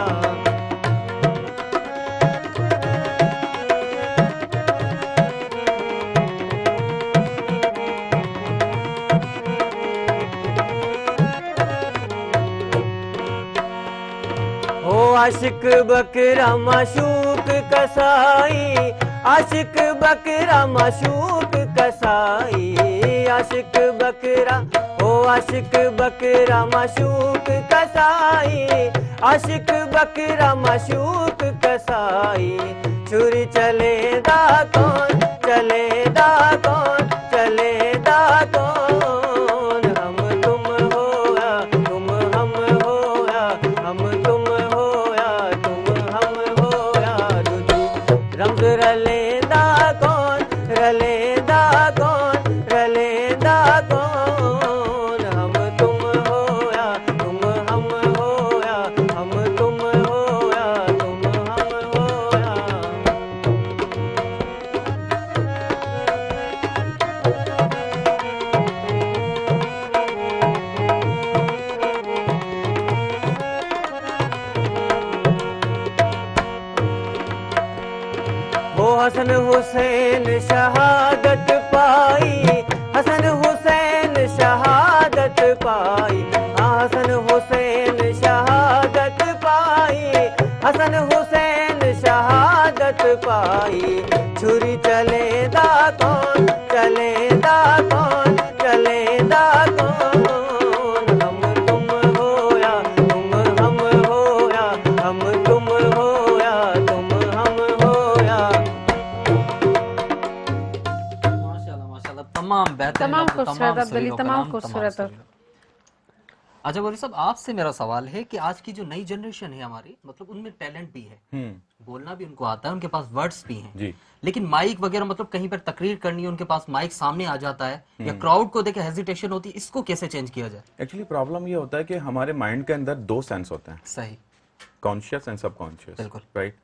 आशिक बकरा माशूक कसाई, आशिक बकरा माशूक कसाई, आशिक बकरा, ओ आशिक बकरा माशूक कसाई, आशिक बकरा माशूक कसाई। छुरी चलेदा कौन, चलेदा कौन, चलेदा कौन। हम तुम होया, तुम हम होया, हम तुम होया, तुम हम होया। रमज रलेदा कौन, रलेदा कौन, रलेदा कौन। हम तुम होया, तुम हम होया, हम तुम होया, तुम हम होया। हो हसन हुसैन शहादत पाई, हसन हुसैन शहादत पाई, हसन हुसैन शहादत पाई, हसन हुसैन शहादत पाई। छुरी चलेदा कौन, चलेदा कौन, चलेदा कौन। हम तुम होया, तुम हम होया, हम तुम होया, तुम हम होया। माशाल्लाह माशाल्लाह, तमाम बेहतरीन, तमाम खूबसूरत अब्दुल्ली, तमाम खूबसूरत। अच्छा गौरी साहब, आपसे मेरा सवाल है कि आज की जो नई जनरेशन है हमारी, मतलब उनमें टैलेंट भी है, बोलना भी उनको आता है, उनके पास वर्ड्स भी हैं जी, लेकिन माइक वगैरह मतलब कहीं पर तकरीर करनी है, उनके पास माइक सामने आ जाता है या क्राउड को देखे हेजिटेशन होती है, इसको कैसे चेंज किया जाए? एक्चुअली प्रॉब्लम ये होता है कि हमारे माइंड के अंदर दो सेंस होते हैं, सही, कॉन्शियस एंड सबकॉन्शियस। बिल्कुल। राइट।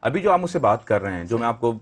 अभी जो आप मुझसे बात कर रहे हैं, जो मैं आपको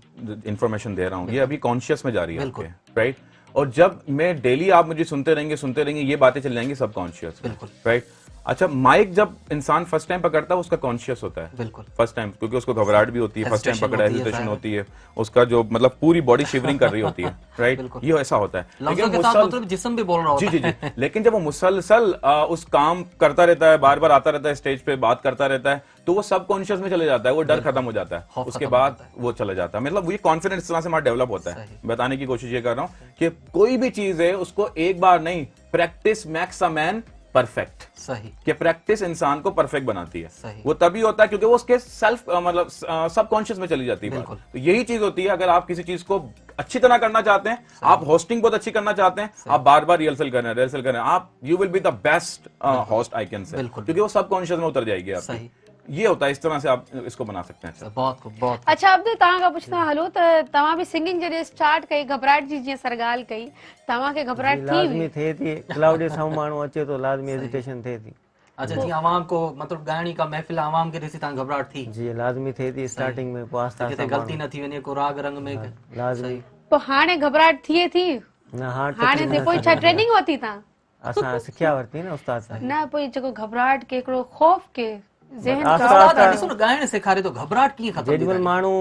इंफॉर्मेशन दे रहा हूँ, ये अभी कॉन्शियस में जा रही है आपके, राइट। और जब मैं डेली आप मुझे सुनते रहेंगे, ये बातें चल जाएंगी सबकॉन्शियस। बिल्कुल। राइट। अच्छा, माइक जब इंसान फर्स्ट टाइम पकड़ता है उसका कॉन्शियस होता है, बिल्कुल, फर्स्ट टाइम, क्योंकि उसको घबराहट भी होती है, फर्स्ट टाइम पकड़ा, हेजिटेशन होती है, उसका जो मतलब पूरी बॉडी शिवरिंग कर रही होती है। राइट। ये ऐसा होता है, लफ्ज़ों के साथ मतलब जिस्म भी बोल रहा होता है। जी। लेकिन जब वो मुसलसल उस काम करता रहता है, बार बार आता रहता है, स्टेज पे बात करता रहता है, तो वो सबकॉन्शियस में चले जाता है, वो डर खत्म हो जाता है, उसके बाद वो चला जाता है, मतलब ये कॉन्फिडेंस इस तरह से हमारा डेवलप होता है। बताने की कोशिश ये कर रहा हूँ कि कोई भी चीज है उसको एक बार नहीं, practice makes a man perfect. सही, कि प्रैक्टिस इंसान को परफेक्ट बनाती है। सही। वो तभी होता है क्योंकि वो उसके सेल्फ मतलब सबकॉन्शियस में चली जाती है बात। तो यही चीज होती है, अगर आप किसी चीज को अच्छी तरह करना चाहते हैं, आप होस्टिंग बहुत अच्छी करना चाहते हैं, आप बार बार रिहर्सल कर रहे हैं, आप you will be the best host I can say, क्योंकि वो सबकॉन्शियस में उतर जाएगी आपकी। ये होता है, इस तरह से आप इसको बना सकते हैं। बहुत अच्छा, अब तव्हां पुछंदा हलो त तव्हां भी सिंगिंग जॾहिं स्टार्ट कई, घबराहट जी जीअं सरगाल कई, तव्हांखे घबराहट थी? लाज़मी थिए थी, क्लाउड जे साम्हूं माण्हू अचे तो लाज़मी हेजिटेशन थिए थी। अच्छा जी, आवाम को मतलब ॻाइणी का महफ़िल आवाम के ॾिसी तव्हां घबराहट थी? जी, लाज़मी थिए थी स्टार्टिंग में, पोइ आहिस्ता किथे आहिस्ता ग़लती न थी वञे, को राग रंग में लाज़मी। पोइ हाणे घबराहट थिए थी? न हाणे ते पोइ छा ट्रेनिंग वरिती तव्हां? असां सिखिया वरिती न उस्ताद सां। न, पोइ जेको घबराहट के हिकिड़ो खौफ के ज़हन ॾिसो न, ॻाइण सेखारे तो घबराहट कीअं ख़त्म जेॾी महिल माण्हू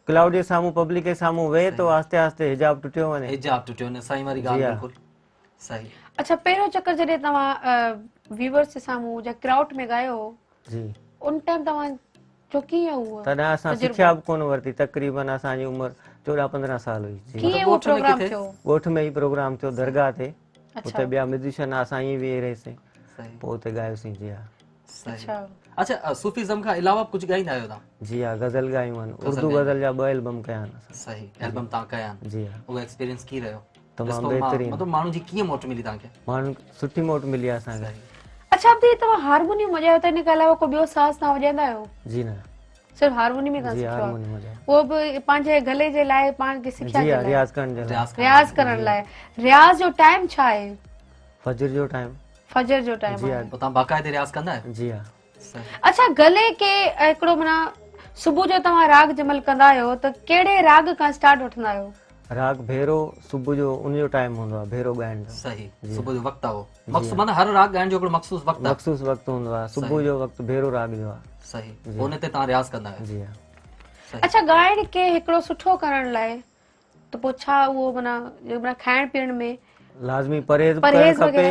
क्लाउड जे साम्हूं पब्लिक जे साम्हूं वेहे तो आहिस्ते आहिस्ते हिजाब टुटियो वञे। हिजाब टुटियो वञे, साईं वारी ॻाल्हि बिल्कुल सही। अच्छा, पहिरियों चक्कर जॾहिं तव्हां व्यूअर्स जे साम्हूं या क्राउड में ॻायो जी, उन टाइम तव्हां जो कीअं हुआ? तॾहिं असां सिखिया बि कोन वरिती, तक़रीबन असांजी उमिरि 14-15 साल हुई। जी, कीअं वो प्रोग्राम थियो? ॻोठ में ई प्रोग्राम थियो, दरगाह ते, उते ॿिया म्यूजिशियन असां ईअं वेही रहियासीं, पोइ उते ॻायोसीं। जी हा। अच्छा, सूफीज़म खां अलावा कुछ गाईंदा आहियो तव्हां? जी हा, गज़ल गायूं आहिनि, उर्दू गज़ल जा 2 एल्बम कया आहिनि। सही, एल्बम तव्हां कया आहिनि? जी हा। उहो एक्सपीरियंस की रहियो? तमामु बहितरीन, मतलब माण्हू जी कीअं मोट मिली तव्हांखे? माण्हू सुठी मोट मिली आहे असांखे। अच्छा, अब तव्हां हारमोनियम वॼायो त इन खां अलावा को ॿियो साज़ तव्हां वॼाईंदा आहियो? जी न, सिर्फ हारमोनियम में जी हारमोनियम वॼायो, वो भी पंहिंजे गले जे लाइ, पाण खे सिखिया जी जे हा, लाइ, रियाज़ करण जे लाइ। रियाज़ करण लाइ। रियाज़ जो टाइम छा आहे? फजर जो टाइम। फजर जो टाइम जी हा। पोइ तव्हां बाक़ाइदे रियाज़ कंदा आहियो? जी हा। अच्छा, गले के हिकिड़ो माना सुबुह जो तव्हां राग जमल कंदा आहियो त कहिड़े राग खां स्टार्ट वठंदा आहियो? राग भेरो सुबुह जो उन जो टाइम हूंदो आहे, भेरो ॻाइण जो। सही, सुबुह जो वक़्तु आहे, मख़सूस माना हर राग ॻाइण जो हिकिड़ो मख़सूस वक़्तु आहे, मख़सूस वक़्तु हूंदो आहे, सुबुह जो वक़्तु भेरो राग जो आहे। सही, उन ते तव्हां रियाज़ कंदा आहियो? जी हा। अच्छा, ॻाइण खे हिकिड़ो सुठो करण लाइ त पोइ छा उहो माना खाइण पीअण में लाज़मी परहेज़ करणु खपे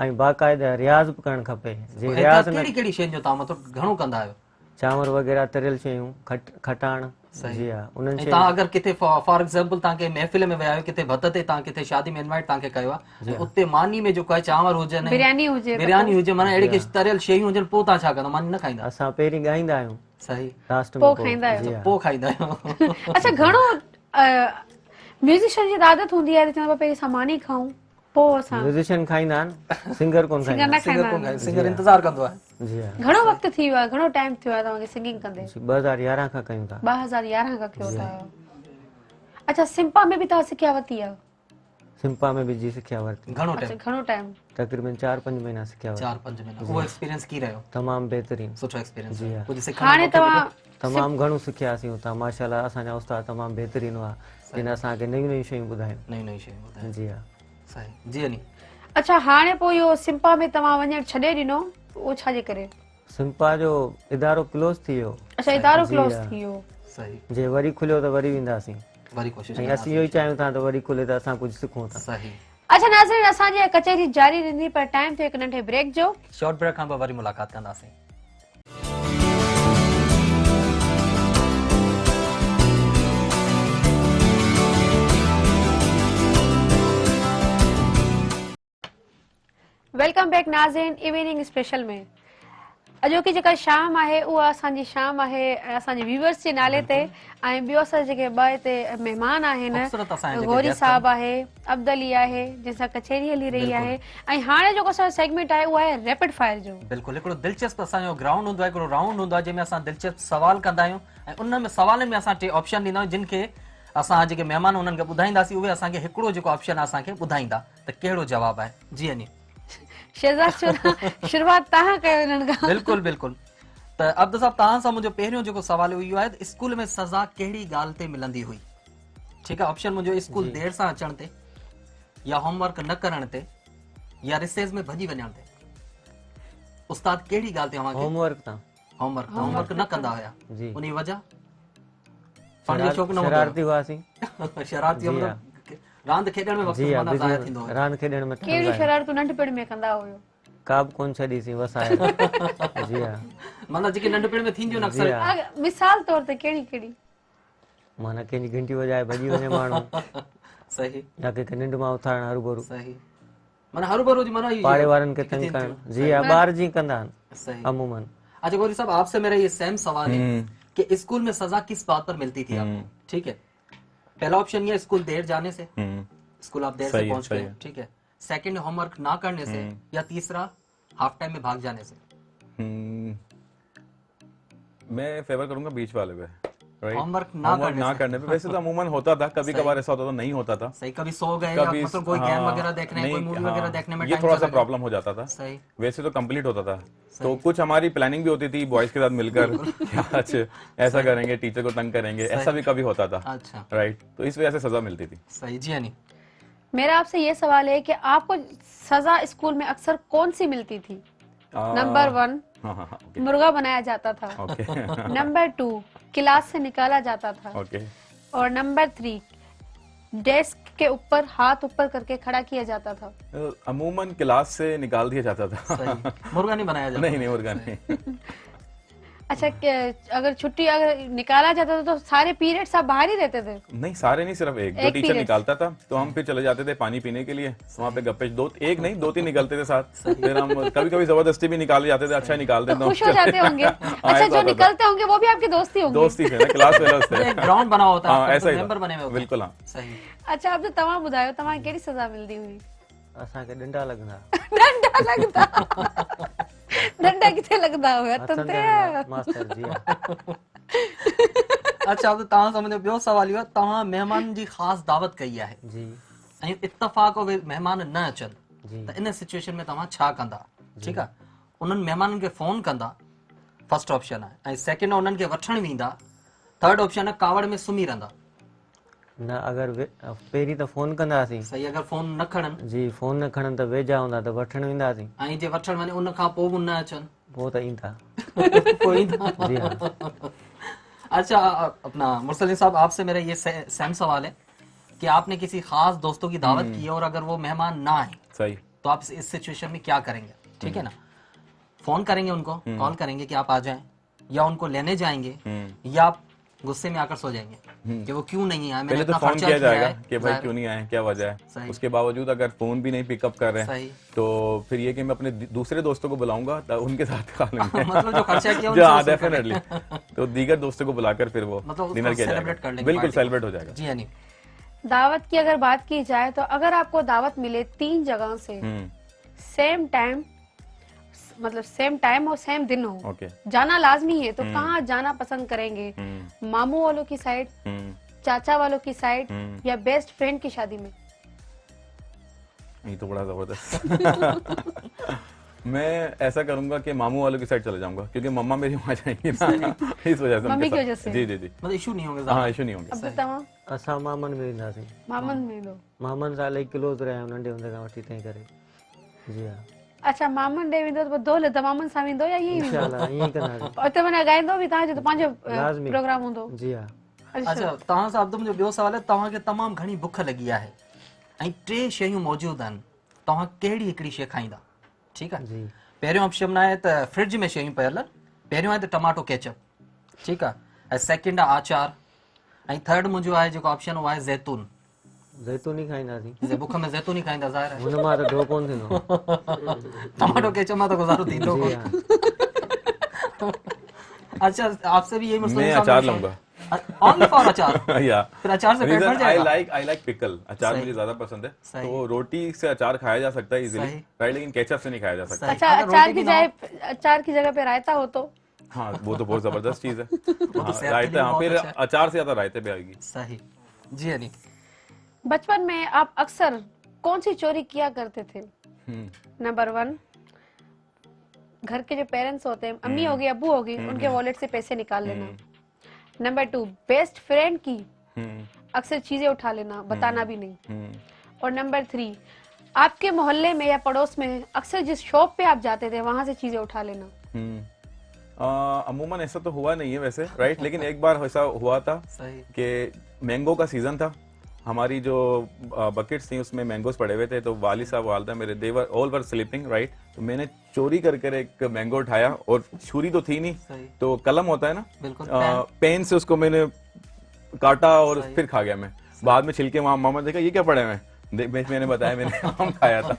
ऐं बाक़ाइदा रियाज़ बि करणु खपे। जे रियाज़ न, कहिड़ी शयुनि जो तव्हां मतलब घणो कंदा आहियो? चांवर वग़ैरह तरियल शयूं, खटाण। जी हा, उन्हनि शयुनि। तव्हां अगरि किथे फॉर एग्जांपल तव्हांखे महफ़िल में विया आहियो, किथे भत ते, तव्हां किथे शादी में इनवाइट तव्हांखे कयो आहे, उते मानी में जेको आहे चांवर हुजनि, बिरयानी हुजे, माना अहिड़ी के तरियल शयूं हुजनि, पोइ तव्हां छा कंदा? मानी न खाईंदा? असां पहिरीं ॻाईंदा आहियूं, सही, लास्ट में पोइ खाईंदा आहियो? पोइ खाईंदा आहियो। अच्छा, घणो म्यूजिशियन जी आदत हूंदी आहे त चवंदा पहिरीं असां मानी खाऊं, पोइ असां? म्यूजिशियन खाईंदा आहिनि, सिंगर कोन खाईंदा। सिंगर इंतज़ार कंदो आहे। जी हा। घणो वक़्तु थी वियो आहे, घणो टाइम थियो आहे तव्हांखे सिंगिंग कंदे? 2011 खां कयूं था। 2011 खां कयो था। अच्छा, सिंपा में बि तव्हां सिखिया वरिती आहे? सिंपा में भी जी सिखिया वरिती। घणो टाइम? तकरीबन 4-5 महीना सिखिया वरिती। 4-5 महीना। वो एक्सपीरियंस की रहियो? तमामु बहितरीन, सुठो एक्सपीरियंस। जी हा। हाणे तव्हां तमामु घणो सिखियासीं हुतां, माशाल्लाह असांजा उस्ताद तमामु बहितरीन हुआ, जिन असांखे नयूं नयूं शयूं ॿुधायूं। नयूं शयूं ॿुधायूं। जी हा। सही, जी अनी। अच्छा, हाणे पोइ इहो सिंपा में तव्हां वञणु छॾे ॾिनो, उहो छाजे करे? सिंपा जो इदारो क्लोज थी वियो। अच्छा, इदारो क्लोज थी वियो। सही, जे वरी खुलियो त वरी वेंदासीं, वरी कोशिश ऐं असीं इहो ई चाहियूं था त वरी खुले त असां कुझु सिखूं था। सही। अच्छा नाज़रीन, असांजी कचहरी जारी रहंदी, पर टाइम थियो हिकु नंढे ब्रेक जो। शॉर्ट ब्रेक खां पोइ वरी मुलाक़ात कंदासीं। वेलकम बैक नाज़रीन, इवनिंग स्पेशल में अॼोकी जेका शाम आहे उहा असांजी शाम आहे असांजे व्यूअर्स जे नाले ते ऐं ॿियो असां जेके ॿ हिते महिमान आहिनि गौरी साहब आहे अब्दली आहे जंहिंसां कचेरी हली रही आहे ऐं हाणे जेको असांजो सेगमेंट आहे उहो आहे रैपिड फायर जो। बिल्कुलु हिकिड़ो दिलचस्प असांजो ग्राउंड हूंदो आहे, हिकिड़ो राउंड हूंदो आहे जंहिंमें असां दिलचस्प सवाल कंदा आहियूं ऐं उन में सवालनि में असां टे ऑप्शन ॾींदा आहियूं जिन खे असां जेके महिमान उन्हनि खे ॿुधाईंदासीं उहे असांखे हिकिड़ो जेको ऑप्शन आहे असांखे ॿुधाईंदा त कहिड़ो जवाबु आहे। जी अनी शहज़ाद शुरुआत तव्हां कयो हिननि खां। बिल्कुलु बिल्कुलु। त अब्दु साहब तव्हां सां मुंहिंजो पहिरियों जेको सवाल इहो आहे त स्कूल में सज़ा कहिड़ी ॻाल्हि ते मिलंदी हुई? ठीकु आहे, ऑप्शन मुंहिंजो स्कूल देर सां अचण ते या होमवर्क न करण ते या रिसेस में भॼी वञण ते। उस्ताद कहिड़ी ॻाल्हि ते तव्हांखे? होमवर्क न कंदा हुया उन वजह पढ़ण जो शौक़ न हूंदो? शरारती हुआसीं। शरारती मतलब रांदि खेॾण में वक़्तु माना ज़ाया थींदो हो। रांदि खेॾण में कहिड़ी शरारतूं नंढपण में कंदा हुयो? का बि कोन छॾीसीं वसाए। जी हा, मतलब जेके नंढपण में थींदियूं न अक्सर। मिसाल तौर ते कहिड़ी कहिड़ी? माना कंहिंजी घंटी वॼाए भॼी वञे माण्हू। सही। या कंहिंखे निंड मां उथारण हरू सही। माना हर भरू जी माना पाड़े वारनि खे तंग करण। जी हा, ॿार जी कंदा आहिनि अमूमन। अच्छा गौरी साहब आपसे मेरा ये सेम सवाल है कि स्कूल में सजा किस बात पर मिलती थी आपको? ठीक है, पहला ऑप्शन ये स्कूल देर जाने से, स्कूल आप देर से पहुंच गए, ठीक है। सेकंड होमवर्क ना करने से या तीसरा हाफ टाइम में भाग जाने से। मैं फेवर करूंगा बीच वाले पे। होमवर्क ना करने पे वैसे तो अमूमन होता था, कभी कभार ऐसा होता था नहीं होता था। सही, कभी सो गए या मतलब कोई गेम वगैरह देखने, कोई मूवी वगैरह देखने में ये थोड़ा सा प्रॉब्लम हो जाता था। सही। वैसे तो कंप्लीट होता था। तो कुछ हमारी प्लानिंग भी होती थी बॉयज के साथ मिलकर आज ऐसा करेंगे, टीचर को तंग करेंगे, ऐसा भी कभी होता था। अच्छा, राइट, तो इस वजह से सजा मिलती थी। सही। जी नहीं, मेरा आपसे ये सवाल है कि आपको सजा स्कूल में अक्सर कौन सी मिलती थी? नंबर 1 मुर्गा बनाया जाता था। नंबर 2 क्लास से निकाला जाता था। और नंबर 3 डेस्क के ऊपर हाथ ऊपर करके खड़ा किया जाता था। अमूमन क्लास से निकाल दिया जाता था। मुर्गा नहीं बनाया जाता? नहीं, मुर्गा नहीं। अच्छा, अगर छुट्टी अगर निकाला जाता था तो सारे पीरियड्स आप बाहर ही रहते थे? नहीं, सारे नहीं, सिर्फ एक। जो टीचर निकालता था तो हम फिर चले जाते थे पानी पीने के लिए, वहाँ पे गप्पे एक नहीं 2-3 निकलते थे साथ। फिर हम कभी कभी जबरदस्ती भी निकाले जाते थे। अच्छा निकाल देता हूँ, खुश हो जाते होंगे। अच्छा, जो निकलते होंगे वो भी आपके दोस्ती होंगे? दोस्ती थे, क्लास फेलोज थे। ग्राउंड बना होता है, ऐसा ही मेंबर बने हुए। बिल्कुल, हाँ सही। अच्छा, अब तो तव्हां ॿुधायो तव्हां कहिड़ी सज़ा मिलदी हुई? असांखे डंडा लॻंदा। डंडा लगदा? डंडा किथे लगदा हुया? तंते मास्टर जी। अच्छा, अब तव्हां सां मुंहिंजो ॿियो सवाल इहो आहे, तव्हां महिमान जी ख़ासि दावत कई आहे जी ऐं इत्तफ़ाक़ उहे महिमान न अचनि जी, त इन सिचुएशन में तव्हां छा कंदा? ठीकु आहे, उन्हनि महिमाननि खे फोन कंदा, फर्स्ट ऑप्शन आहे, ऐं सेकंड आहे उन्हनि खे वठण वेंदा, थर्ड ऑप्शन आहे कावड़ में सुम्ही रहंदा। न अगर पहिरीं त फोन कंदासीं। सही, अगर फोन न खणनि जी, फोन न खणनि त वेझा हूंदा त वठण वेंदासीं। ऐं जे वठण वञे उन खां पोइ बि न अचनि पोइ त ईंदा। पोइ ईंदा। जी हाँ। अच्छा, अपना मुरसलीन साहब आपसे मेरा ये सेम सवाल है कि आपने किसी खास दोस्तों की दावत की है और अगर वो मेहमान ना आए, सही, तो आप इस सिचुएशन में क्या करेंगे? ठीक है ना, फोन करेंगे उनको, कॉल करेंगे कि आप आ जाएं, या उनको लेने जाएंगे, या आप गुस्से में आकर सो जाएंगे कि वो क्यों नहीं आए? पहले तो फोन किया जाएगा कि भाई क्यों नहीं आए, क्या वजह है। उसके बावजूद अगर फोन भी नहीं पिकअप कर रहे हैं तो फिर ये कि मैं अपने दूसरे दोस्तों को बुलाऊंगा, उनके साथ खा लेंगे। मतलब जो खर्चा किया हाँ, डेफिनेटली। तो दीगर दोस्तों को बुलाकर फिर वो डिनर किया जाएगा, बिल्कुल सेलिब्रेट हो जाएगा। जी नहीं, दावत की अगर बात की जाए तो अगर आपको दावत मिले 3 जगह से सेम टाइम, मतलब सेम टाइम और सेम दिन हो, जाना लाजमी है, तो कहाँ जाना पसंद करेंगे? मामू वालों की साइड, चाचा वालों की साइड, या बेस्ट फ्रेंड की शादी में? ये तो बड़ा जबरदस्त। मैं ऐसा करूंगा कि मामू वालों की साइड चले जाऊंगा, क्योंकि मम्मा मेरी वहां जाएंगी ना, इस वजह से। मम्मी की वजह से? जी जी जी, मतलब इशू नहीं होंगे। हाँ, इशू नहीं होंगे। अब तव्हां? असां मामन में वेंदासीं। मामन में दो? मामन सां इलाही क्लोज रहिया आहियूं नंढे हूंदे खां वठी तंहिं करे। जी हाँ। अच्छा, मामन ॾे वेंदो त दो त मामन सां वेंदो या ईअं वेंदो? इंशाल्लाह ईअं कंदासीं। उते वञा ॻाईंदो बि तव्हांजो त पंहिंजो लाज़मी प्रोग्राम हूंदो? जी हाँ। अच्छा, तव्हां सां अब्दु मुंहिंजो ॿियो सवाल आहे, तव्हांखे तमामु घणी बुख लॻी आहे ऐं 3 शयूं मौजूद आहिनि, तव्हां कहिड़ी हिकिड़ी शइ खाईंदा? ठीकु आहे, जी। पहिरियों ऑप्शन आहे त फ्रिज में शयूं पियल, पहिरियों आहे त टमाटो केचप, ठीकु आहे, ऐं सेकंड आहे आचार, ऐं थर्ड मुंहिंजो आहे जेको ऑप्शन उहो आहे ज़ैतून। ज़ैतून ई खाईंदासीं। जे बुख में ज़ैतून ई खाईंदा, ज़ाहिर आहे हुन मां त ढो कोन थींदो। टमाटो केचप मां त गुज़ारो थींदो। अच्छा, आपसे भी यही मसला मैं अचार लूंगा। ओनली फॉर अचार। या फिर अचार से पेट भर जाएगा। आई लाइक पिकल, अचार मुझे ज्यादा पसंद है, तो रोटी से अचार खाया जा सकता है इजीली, राइट, लेकिन केचप से नहीं खाया जा सकता। अच्छा, अचार की जगह पे रायता हो तो? हाँ, वो तो बहुत जबरदस्त चीज है। रायता, हाँ, फिर अचार से ज्यादा रायते पे आएगी। सही जी। अली, बचपन में आप अक्सर कौन सी चोरी किया करते थे? नंबर 1, घर के जो पेरेंट्स होते हैं, अम्मी होगी, अब्बू होगी, उनके वॉलेट से पैसे निकाल लेना। नंबर 2, बेस्ट फ्रेंड की अक्सर चीजें उठा लेना, बताना भी नहीं। और नंबर 3, आपके मोहल्ले में या पड़ोस में अक्सर जिस शॉप पे आप जाते थे वहां से चीजें उठा लेना। अमूमन ऐसा तो हुआ नहीं है वैसे, राइट, लेकिन एक बार ऐसा हुआ था कि मैंगो का सीजन था, हमारी जो बकेट्स थी उसमें मैंगोस पड़े हुए थे, तो वाली साहब वालदा मेरे देवर ऑल वर स्लीपिंग, राइट, तो मैंने चोरी करके एक मैंगो उठाया, और छुरी तो थी नहीं, तो कलम होता है ना, पेन से उसको मैंने काटा और फिर खा गया मैं। बाद में छिलके वहां मामा देखा ये क्या पड़े हुए, मैंने बताया मैंने आम खाया था।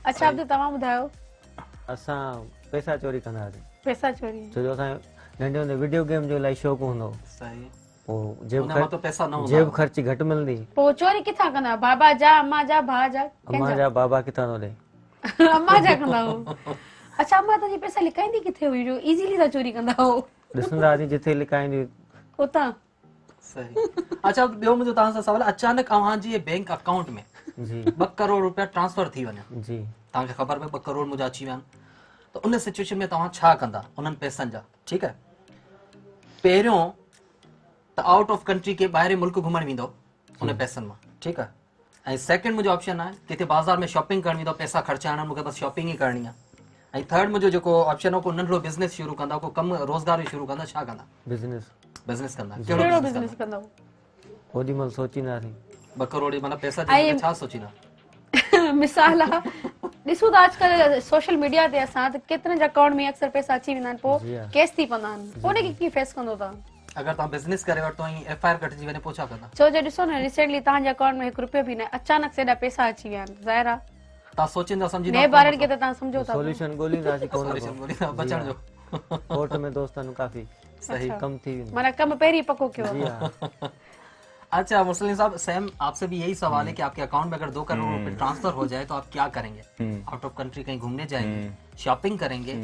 अच्छा, आप तो तमाम बुधायो। असां पैसा चोरी कंदा हुआसीं। पैसा चोरी छो जो असां नंढे हूंदे वीडियो गेम जो इलाही शौक़ु हूंदो। सही। पोइ जेब जेब ख़र्ची घटि मिलंदी। पोइ चोरी किथां कंदा? बाबा जा, अम्मा जा, भाउ जा? अम्मा जा, बाबा किथां थो ॾे? अम्मा जा कंदा हो। अच्छा, अम्मा तव्हांजी पैसा लिकाईंदी किथे हुई जो इजीली था चोरी कंदा हो? ॾिसंदा हुआसीं जिथे लिकाईंदी उतां। सही। अच्छा, ॿियो मुंहिंजो तव्हां सां सवाल, अचानक अव्हांजी बैंक अकाउंट में जी 2 करोड़ रुपया ट्रांसफर थी वञे, जी, तव्हांखे ख़बर में 2 करोड़ मुंहिंजा अची विया आहिनि, त उन सिचुएशन में तव्हां छा कंदा उन्हनि पैसनि जा? ठीकु आहे, पहिरियों त आउट ऑफ कंट्री के ॿाहिरि मुल्क घुमण वेंदो उन पैसनि मां, ठीकु आहे, ऐं सेकंड मुंहिंजो ऑप्शन आहे किथे बाज़ार में शॉपिंग करण वेंदो, पैसा ख़र्चाइणा, मूंखे बसि शॉपिंग ई करणी आहे, ऐं थर्ड मुंहिंजो जेको ऑप्शन हो को नंढिड़ो बिज़नेस शुरू कंदा, को कमु रोज़गार बि शुरू कंदा, छा कंदा? बिज़नेस कंदा। कहिड़ो बिज़नेस कंदा? ओॾी महिल सोचींदासीं 2 करोड़ मतलब पैसा जे छा सोचींदा? मिसाल आहे, ॾिसूं था अॼुकल्ह सोशल मीडिया ते असां त केतिरनि जे अकाउंट में अक्सर पैसा अची वेंदा आहिनि, पोइ केस थी पवंदा आहिनि, पोइ उनखे कीअं फेस कंदो तव्हां? अगर तव्हां बिज़नेस करे वठो ऐं एफआईआर कटिजी वञे पोइ छा कंदा? छो जो ॾिसो न, रिसेंटली तव्हांजे अकाउंट में 1 रुपयो बि न, अचानक से एॾा पैसा अची विया आहिनि, ज़ाहिर आहे तव्हां सोचींदा सम्झींदा नए ॿारनि खे त तव्हां सम्झो था, सॉल्यूशन ॻोल्हींदासीं कोन बचण जो। कोर्ट में दोस्तनि काफ़ी सही कम थी वेंदो, माना कम पहिरीं पको कयो। अच्छा मुस्लिम साहब, सेम आपसे भी यही सवाल है कि आपके अकाउंट में अगर 2 करोड़ रुपए ट्रांसफर हो जाए तो आप क्या करेंगे? आउट ऑफ कंट्री कहीं घूमने जाएंगे, शॉपिंग करेंगे,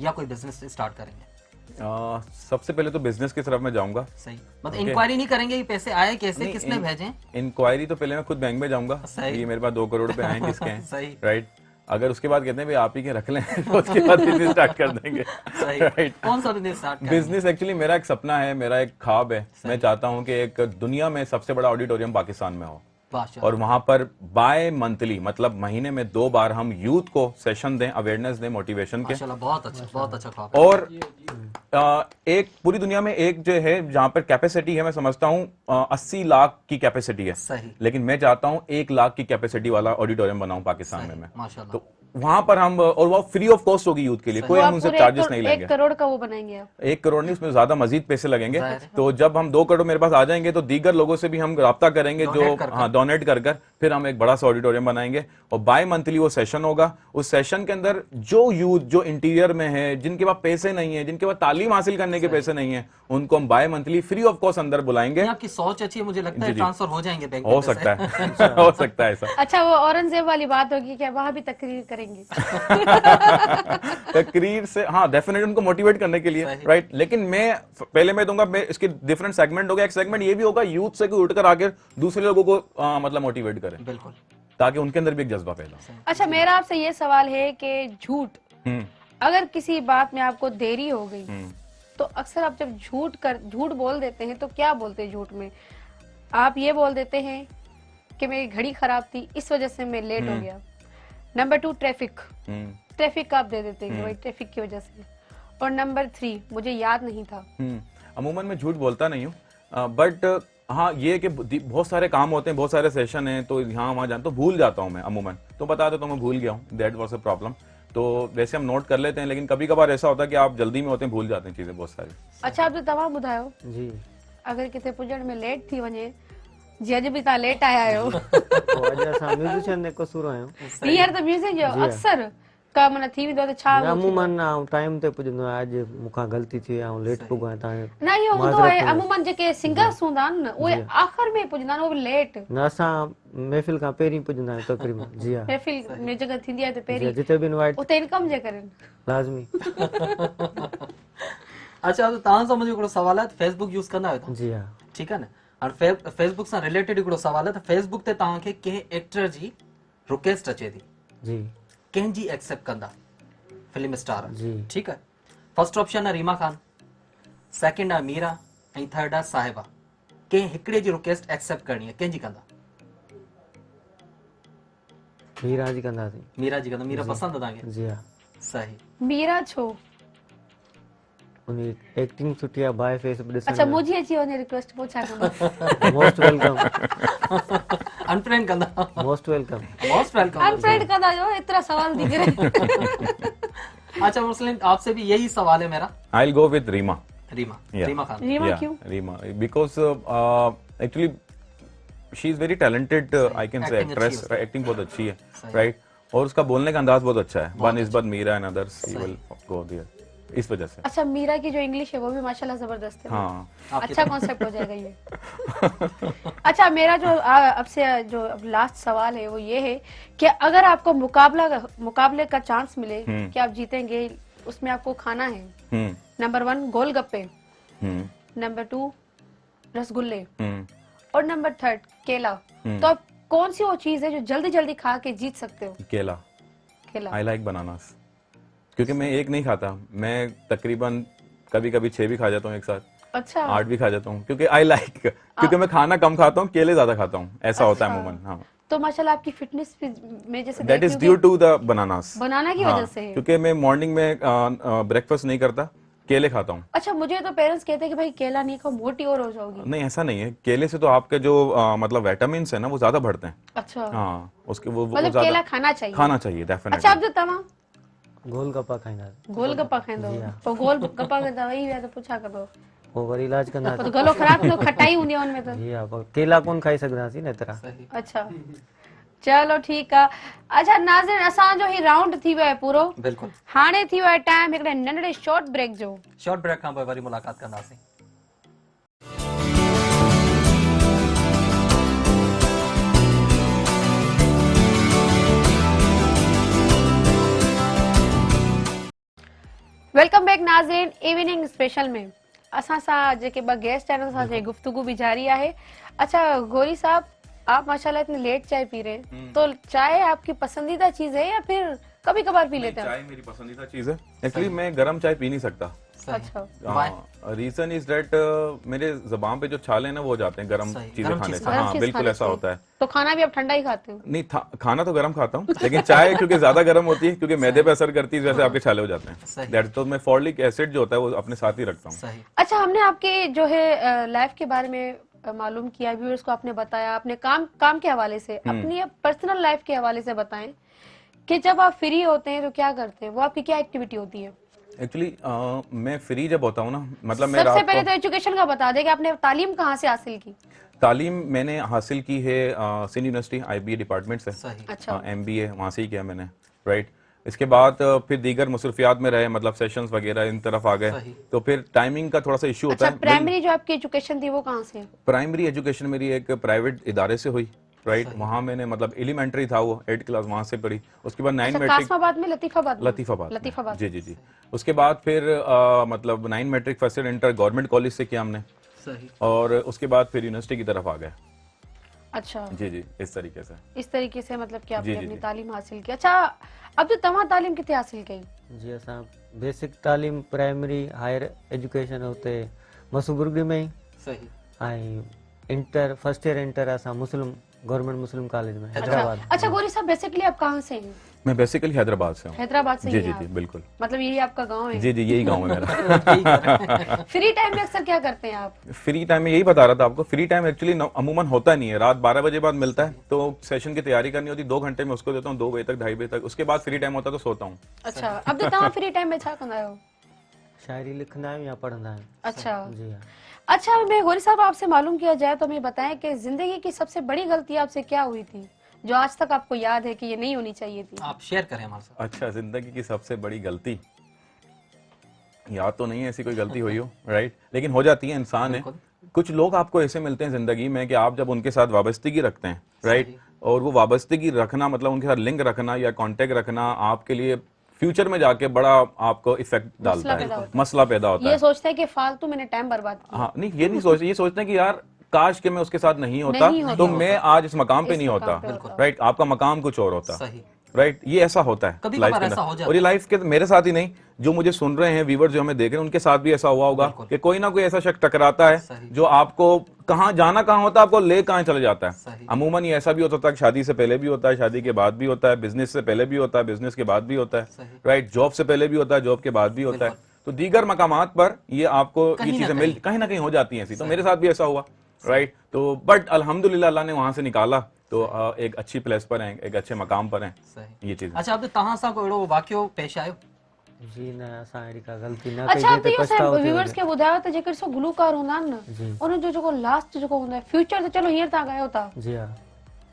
या कोई बिजनेस स्टार्ट करेंगे? सबसे पहले तो बिजनेस की तरफ मैं जाऊंगा। सही, मतलब इंक्वायरी नहीं करेंगे कि पैसे आए कैसे, किसने भेजे? इंक्वायरी तो पहले मैं खुद बैंक में जाऊंगा, ये मेरे पास 2 करोड़ रुपए आए किसके हैं, सही, राइट, अगर उसके बाद कहते हैं भाई आप ही के रख लें तो उसके बाद बिजनेस स्टार्ट कर देंगे, राइट। कौन सा बिजनेस स्टार्ट करेंगे? बिजनेस एक्चुअली मेरा एक सपना है, मेरा एक ख्वाब है, मैं चाहता हूं कि एक दुनिया में सबसे बड़ा ऑडिटोरियम पाकिस्तान में हो, और वहां पर बाय मंथली मतलब महीने में 2 बार हम यूथ को सेशन दें, अवेयरनेस दें, मोटिवेशन के। बहुत अच्छा ख्वाब। और एक पूरी दुनिया में एक जो है जहां पर कैपेसिटी है, मैं समझता हूं 80 लाख की कैपेसिटी है, सही, लेकिन मैं चाहता हूं 1 लाख की कैपेसिटी वाला ऑडिटोरियम बनाऊं पाकिस्तान में मैं, माशाल्लाह। तो वहां पर हम, और वो फ्री ऑफ कॉस्ट होगी यूथ के लिए, कोई हम उनसे चार्जेस नहीं लेंगे। 1 करोड़ का वो बनाएंगे आप? 1 करोड़ नहीं, उसमें ज्यादा मजीद पैसे लगेंगे, तो जब हम 2 करोड़ मेरे पास आ जाएंगे तो दीगर लोगों से भी हम राब्ता करेंगे जो डोनेट कर फिर हम एक बड़ा सा ऑडिटोरियम बनाएंगे, और बाय मंथली वो सेशन होगा। उस सेशन के अंदर जो यूथ जो इंटीरियर में है, जिनके पास पैसे नहीं है, जिनके पास तालीम हासिल करने के पैसे नहीं है, उनको हम bimonthly free of cost अंदर बुलाएंगे। आपकी सोच अच्छी है, मुझे लगता है ट्रांसफर हो जाएंगे बैंक में, हो सकता है हो सकता है ऐसा। अच्छा, वो औरंगजेब वाली बात होगी क्या, वहां भी तकरीर करेंगे? तकरीर से हाँ, डेफिनेटली उनको मोटिवेट करने के लिए, राइट, लेकिन मैं पहले मैं दूंगा, मैं इसके डिफरेंट सेगमेंट होगा। एक सेगमेंट ये भी होगा यूथ से कोई उठकर आकर दूसरे लोगों को मतलब मोटिवेट करे, बिल्कुल, ताकि उनके अंदर भी एक जज्बा पैदा हो। अच्छा, मेरा आपसे ये सवाल है कि झूठ, अगर किसी बात में आपको देरी हो गई तो अक्सर आप जब झूठ बोल देते हैं तो क्या बोलते हैं झूठ में? आप ये बोल देते हैं कि मेरी घड़ी खराब थी इस वजह से मैं लेट हो गया। नंबर 2, ट्रैफिक आप दे देते हैं कि भाई ट्रैफिक की वजह से। और नंबर 3, मुझे याद नहीं था। अमूमन मैं झूठ बोलता नहीं हूँ, बट हाँ ये कि बहुत सारे काम होते हैं, बहुत सारे सेशन हैं, तो यहाँ वहाँ जान तो भूल जाता हूँ मैं अमूमन, तो बता दो तो मैं भूल गया हूँ, दैट वाज अ प्रॉब्लम। तो वैसे हम नोट कर लेते हैं, लेकिन कभी कभार ऐसा होता है कि आप जल्दी में होते हैं, भूल जाते हैं चीजें बहुत सारी। अच्छा, आप तो तमाम बुधायो जी, अगर किथे पुजण में लेट थी वञे, जी अॼु बि तव्हां लेट आया आहियो, अॼु असां म्यूज़िशियन ने कसूर आहियूं, हींअर त म्यूज़िक जो अक्सर का मन थी वेंदो त छा अमूमन टाइम ते पुजंदो आहियां। अॼु मूंखां ग़लती थी वई, ऐं लेट पुॻो आहियां तव्हां न इहो हूंदो आहे अमूमन जेके सिंगर्स हूंदा आहिनि न उहे आख़िर में पुजंदा आहिनि, उहे लेट। न, असां महफ़िल खां पहिरीं पुजंदा आहियूं तक़रीबन। जी हा, महफ़िल में जगह थींदी आहे त पहिरीं जिते बि इनवाइट उते इनकम जे करे लाज़मी। अच्छा, त तव्हां सां मुंहिंजो हिकिड़ो सवाल आहे, फेसबुक यूज़ कंदा आहियो तव्हां? जी हा। ठीकु आहे न। हाणे फेसबुक सां रिलेटेड हिकिड़ो सवाल आहे त फेसबुक ते तव्हांखे कंहिं एक्टर जी रिक्वेस्ट अचे थी, जी कंहिंजी एक्सेप्ट कंदा? फिल्म स्टार जी। ठीकु आहे। फर्स्ट ऑप्शन आहे रीमा खान, सेकंड आहे मीरा, ऐं थर्ड आहे साहिबा। कंहिं हिकिड़े जी रिक्वेस्ट एक्सेप्ट करणी आहे, कंहिंजी कंदा? मीरा जी कंदासीं। मीरा जी कंदा? मीरा पसंद आहे तव्हांखे? जी हा। सही। मीरा छो? उन एक्टिंग सुठी आहे, बाय फेस बि ॾिसण। अच्छा, मुझे अची वञे रिक्वेस्ट पोइ छा कंदा? Most welcome. अनफ्रेंड कंदा? Most welcome. Most welcome. Unfriend कंदा जो इतना सवाल दिख रहे। अच्छा मुस्लिम, आपसे भी यही सवाल है मेरा। I will go with Rima. Rima. Yeah. Rima Khan. Rima क्यों? Rima, because actually she is very talented, I can say Acting अच्छी actress, है उसकी। acting बहुत अच्छी है, सही। right? और उसका बोलने का अंदाज बहुत अच्छा है। One is Meera and others he will go there, इस वजह से। अच्छा, मीरा की जो इंग्लिश है वो भी माशाल्लाह जबरदस्त है। हाँ। अच्छा कॉन्सेप्ट हो जाएगा ये। अच्छा, मेरा जो अब से जो लास्ट सवाल है वो ये है कि अगर आपको मुकाबले का चांस मिले कि आप जीतेंगे, उसमें आपको खाना है नंबर 1 गोलगप्पे, नंबर 2 रसगुल्ले और नंबर 3 केला, तो आप कौन सी वो चीज है जो जल्दी जल्दी खा के जीत सकते हो? केला। केला। आई लाइक बनानास, क्योंकि मैं एक नहीं खाता, मैं तकरीबन कभी कभी 6 भी खा जाता हूँ एक साथ। अच्छा। 8 भी खा जाता हूँ, क्योंकि आई लाइक, क्योंकि मैं खाना कम खाता हूँ, केले ज्यादा खाता हूँ, ऐसा होता है अमूमन। हाँ, तो माशाल्लाह आपकी फिटनेस में जैसे that is due to the bananas. Banana की वजह से है। क्योंकि मैं मॉर्निंग में ब्रेकफास्ट नहीं करता, केले खाता हूँ। अच्छा, मुझे तो पेरेंट्स कहते हैं कि भाई केला नहीं खाओ, मोटी और हो जाओगी। नहीं, ऐसा नहीं है। केले से तो आपके जो मतलब विटामिन है ना वो ज्यादा बढ़ते हैं। अच्छा। हाँ, उसके वो मतलब ज्यादा केला खाना चाहिए। खाना चाहिए डेफिनेटली। अच्छा, अब जो तव्हां गोलगप्पा खाईंदासीं। गोलगप्पा खाईंदो, तो गोलगप्पा के दवाई है तो पुछा करो, पोइ वरी इलाज कंदासीं। तो गलो ख़राब थींदो, खटाई हूंदी आहे उनमें तो। जी हा, पर केला कोन खाई सघंदासीं न एतिरा। अच्छा, चलो ठीक आहे। अच्छा नाज़रीन, असांजो ही राउंड थी वियो आहे पूरो। बिल्कुल। हाणे थी वियो आहे टाइम हिकिड़े नंढड़े शॉर्ट ब्रेक जो। शॉर्ट ब्रेक खां पोइ वरी मुलाक़ात कंदासीं। वेलकम बैक नाज़रीन, इवनिंग स्पेशल में असां सां जेके ॿ गेस्ट आहिनि उनसां जे गुफ्तगू भी जारी आहे। अच्छा गौरी साहब, आप माशाल्लाह इतनी लेट चाय पी रहे हैं, तो चाय आपकी पसंदीदा चीज है या फिर कभी कभार पी लेते हैं? चाय मेरी पसंदीदा चीज है। एक्चुअली मैं गर्म चाय पी नहीं सकता। अच्छा। रीजन इज दैट मेरे जुबान पे जो छाले हैं ना वो हो जाते हैं गर्म चीजें खाने से। हाँ, बिल्कुल ऐसा होता है। तो खाना भी आप ठंडा ही खाते हो? नहीं, खाना तो गर्म खाता हूँ, लेकिन चाय क्योंकि ज्यादा गर्म होती है, क्योंकि मैदे पे असर करती है, वैसे आपके छाले हो जाते हैं। दैट तो मैं फॉलिक एसिड जो होता है वो अपने साथ ही रखता हूँ। अच्छा, हमने आपके जो है लाइफ के बारे में मालूम किया, व्यूअर्स को आपने बताया, अपने काम के हवाले से, अपनी पर्सनल लाइफ के हवाले से बताएं कि जब आप फ्री होते हैं तो क्या करते हैं, वो आपकी क्या एक्टिविटी होती है? एक्चुअली मैं फ्री जब होता हूँ ना, मतलब मैं सबसे पहले तो एजुकेशन का बता दें कि आपने तालीम कहाँ से हासिल की? तालीम मैंने हासिल की है सिंध यूनिवर्सिटी IBA डिपार्टमेंट से। अच्छा। MBA वहाँ से ही किया मैंने, राइट। इसके बाद फिर दीगर मसरूफियात में रहे, मतलब सेशंस वगैरह इन तरफ आ गए, तो फिर टाइमिंग का थोड़ा सा इशू होता है। प्राइमरी जो आपकी एजुकेशन थी वो कहाँ से? प्राइमरी एजुकेशन मेरी एक प्राइवेट इदारे से हुई, राइट। वहाँ मैंने मतलब एलिमेंट्री था वो 8th क्लास वहाँ से पढ़ी। उसके बाद 9 मैट्रिक कासमाबाद में, लतीफाबाद जी। उसके बाद फिर मतलब 9 matric first year inter government college से किया हमने, और उसके बाद फिर यूनिवर्सिटी की तरफ आ गए। अच्छा जी, इस तरीके से मतलब कि आपने अपनी तालीम हासिल की। अच्छा, अब जो तव्हां तालीम किथे हासिल कई? जी, असां बेसिक तालीम प्राइमरी हायर एजुकेशन होते मसूबुर्गी में ही। सही। ऐं इंटर फर्स्ट ईयर इंटर असां मुस्लिम गवर्नमेंट मुस्लिम कॉलेज में हैदराबाद। अच्छा गौरी साहब, बेसिकली आप कहाँ से हैं? मैं बेसिकली हैदराबाद से हूँ। हैदराबाद से? जी, बिल्कुल। मतलब यही आपका गांव है? जी, यही गांव है मेरा। फ्री टाइम में अक्सर क्या करते हैं आप? फ्री टाइम में यही बता रहा था आपको, फ्री टाइम एक्चुअली अमूमन होता नहीं है। रात 12 बजे बाद मिलता है, तो सेशन की तैयारी करनी होती है, 2 घंटे में उसको देता हूँ, 2 बजे तक 2:30 बजे तक। उसके बाद फ्री टाइम होता है तो सोता हूँ। अच्छा, अब जो तव्हां फ्री टाइम में छा कंदा आहियो? शायरी लिखना है या पढ़ना है। अच्छा जी हाँ। अच्छा, मैं गौरी साहब आपसे मालूम किया जाए तो हमें बताएं कि जिंदगी की सबसे बड़ी गलती आपसे क्या हुई थी जो आज तक आपको याद है कि ये नहीं होनी चाहिए थी? आप शेयर करें हमारे साथ। अच्छा, जिंदगी की सबसे बड़ी गलती, याद तो नहीं है ऐसी कोई गलती हुई हो, राइट, लेकिन हो जाती है, इंसान है। कुछ लोग आपको ऐसे मिलते हैं जिंदगी में कि आप जब उनके साथ वाबस्तगी रखते हैं, राइट, और वो वाबस्तगी रखना मतलब उनके साथ लिंक रखना या कांटेक्ट रखना आपके लिए फ्यूचर में जाके बड़ा आपको इफेक्ट डालता है, मसला पैदा होता है। ये सोचते हैं कि फालतू मैंने टाइम बर्बाद किया। हाँ, नहीं, ये नहीं सोचते, ये सोचते हैं कि यार काश के मैं उसके साथ नहीं होता तो मैं आज इस मकाम पे नहीं होता, राइट। आपका मकाम कुछ और होता, राइट, ये ऐसा होता है लाइफ के अंदर। और ये लाइफ के मेरे साथ ही नहीं, जो मुझे सुन रहे हैं व्यूअर, जो हमें देख रहे हैं, उनके साथ भी ऐसा हुआ होगा कि कोई ना कोई ऐसा शख्स टकराता है जो आपको कहाँ जाना कहाँ होता है, आपको ले कहाँ चले जाता है। अमूमन ये ऐसा भी होता है, शादी से पहले भी होता है, शादी के बाद भी होता है, बिजनेस से पहले भी होता है, बिजनेस के बाद भी होता है, राइट, जॉब से पहले भी होता है, जॉब के बाद भी होता है। तो दीगर मकामात पर ये आपको ये चीजें मिल कहीं ना कहीं हो जाती हैं ऐसी। तो मेरे साथ भी ऐसा हुआ, राइट। तो बट अल्हम्दुलिल्लाह अल्लाह ने वहां से निकाला, तो एक अच्छी प्लेस पर हैं, एक अच्छे मकाम पर हैं, ये चीज। अच्छा, अब तहां सां को एड़ो वाक़यो पेश आयो? जी न, असां अहिड़ी का गलती न अच्छा, कई तो इहो व्यूअर्स खे ॿुधायो त जेकर सो गुलूकार हूंदा आहिनि न, उन जो जेको लास्ट जेको हूंदो आहे, फ्यूचर त चलो हींअर तव्हां ॻायो था, जी हाँ,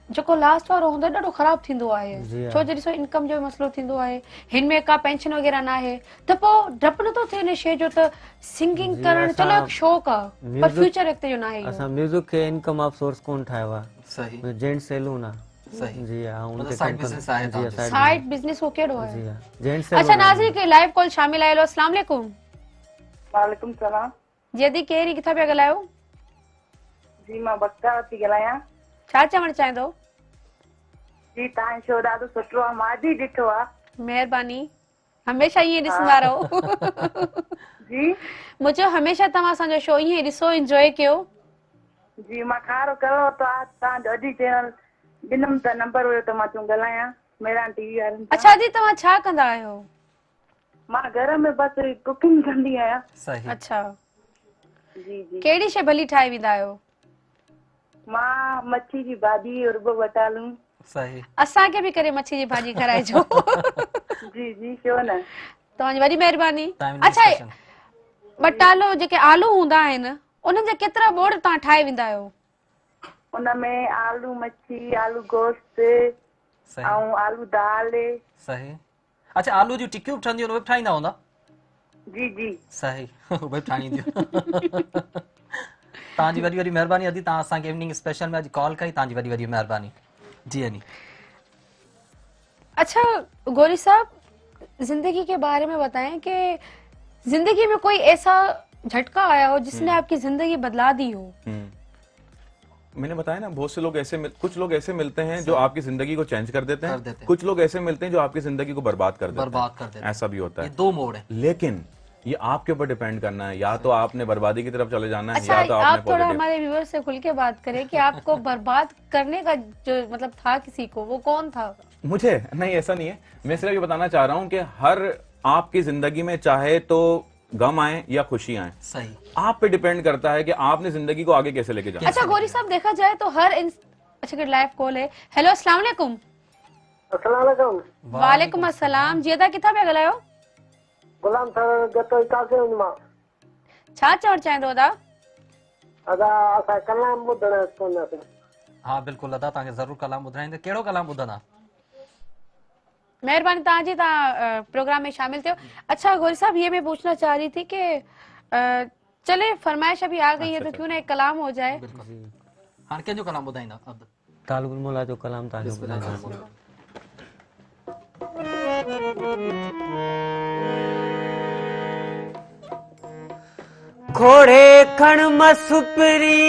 जेको लास्ट वारो हूंदो आहे ॾाढो ख़राब थींदो आहे। जी हाँ। छो जो ॾिसो इनकम जो मसलो थींदो आहे, हिन में का पेंशन वग़ैरह न आहे, त पोइ डपु नथो थिए इन शइ जो त सिंगिंग करणु चलो हिकु शौक़ु आहे, पर फ्यूचर अॻिते जो न आहे। असां म्यूजिक खे इनकम ऑफ सोर्स कोन ठाहियो आहे। सही, जेंट सैलून आहे। सही, जी हाँ, उनके साइड बिजनेस आहे, जी हाँ, साइड बिजनेस वो केड़ो जी है? हाँ, जेंट अच्छा सैलून। नाज़रीन के लाइव कॉल शामिल आयो। अस्सलाम वालेकुम। वालेकुम सलाम जी दी केरी किथा पे गलायो? जी मां बक्ता थी ॻाल्हायां। छा चवण चाहींदो? जी तव्हां शो ॾाढो सुठो आहे, मां बि ॾिठो आहे। महिरबानी, हमेशा ईअं ॾिसंदा रहो। जी मुझे हमेशा तव्हां असांजो शो ईअं ॾिसो, एंजॉय कयो। जी मां खारो कयो त तव्हांजो अॼु चैनल ॾिनमि त नंबर हुयो त मां चयो ॻाल्हायां मेरा टीवी वारनि सां। अच्छा दी तव्हां छा कंदा आहियो? मां घर में बसि कुकिंग कंदी आहियां। सही, अच्छा, जी जी कहिड़ी शइ भली ठाहे वेंदा आहियो? मां मच्छी जी भाॼी और ॿ वटालू। सही, असांखे बि करे मच्छी जी भाॼी कराइजो। जी जी छो न, तव्हांजी वॾी महिरबानी। Time अच्छा, discussion। बटालो जेके आलू हूंदा आहिनि उन्हनि जा केतिरा बोड़ तव्हां ठाहे वेंदा आहियो? उनमें आलू मच्छी, आलू गोश्त सही, ऐं आलू दाल। सही। अच्छा, आलू जी टिकियूं ठहंदियूं उहे बि ठाहींदा हूंदा? जी जी सही, उहे बि ठाहींदियूं। तव्हांजी वॾी वॾी महिरबानी अदी, तव्हां असांखे इवनिंग स्पेशल में अॼु कॉल कई, तव्हांजी वॾी वॾी महिरबानी। जी अनी। अच्छा गौरी साहब, जिंदगी के बारे में बताएं कि जिंदगी में कोई ऐसा झटका आया हो जिसने आपकी जिंदगी बदला दी हो? मैंने बताया ना, बहुत से लोग ऐसे कुछ लोग ऐसे मिलते हैं जो आपकी जिंदगी को चेंज कर देते हैं, कुछ लोग ऐसे मिलते हैं जो आपकी जिंदगी को बर्बाद कर देते हैं, ऐसा भी होता है। ये दो मोड़ है, लेकिन ये आपके ऊपर डिपेंड करना है, या तो आपने बर्बादी की तरफ चले जाना है, अच्छा, या तो आप आपने थोड़ा हमारे व्यूअर से खुल के बात करें कि आपको बर्बाद करने का जो मतलब था किसी को, वो कौन था? मुझे नहीं, ऐसा नहीं है। मैं सिर्फ ये बताना चाह रहा हूँ कि हर आपकी जिंदगी में चाहे तो गम आए या खुशी आए, सही, आप पे डिपेंड करता है कि आपने जिंदगी को आगे कैसे लेके जाना। अच्छा गौरी साहब, देखा जाए तो हर अच्छा लाइव कॉल है। हेलो अस्सलाम वालेकुम। अस्सलाम वालेकुम। वालेकुम अस्सलाम। जी अदा किथा पे गलायो? गुलाम सर गतो कासे उनमा। छा चवण चाहींदो अदा? अदा असा कलाम ॿुधण कोन्हे। हाँ बिल्कुल अदा, तव्हांखे ज़रूर कलाम ॿुधाईंदे। कहिड़ो कलाम ॿुधंदा? मेहरबानी तव्हांजी, तव्हां प्रोग्राम में शामिल थियो। अच्छा गौरी साहब, ये मैं पूछना चाह रही थी कि चले फरमाइश अभी आ गई है तो क्यों ना एक कलाम हो जाए। हाँ, कंहिंजो कलाम ॿुधाईंदा? तालुल मोला जो कलाम तव्हांखे ॿुधाईंदासीं। खोड़े खण मसुपरी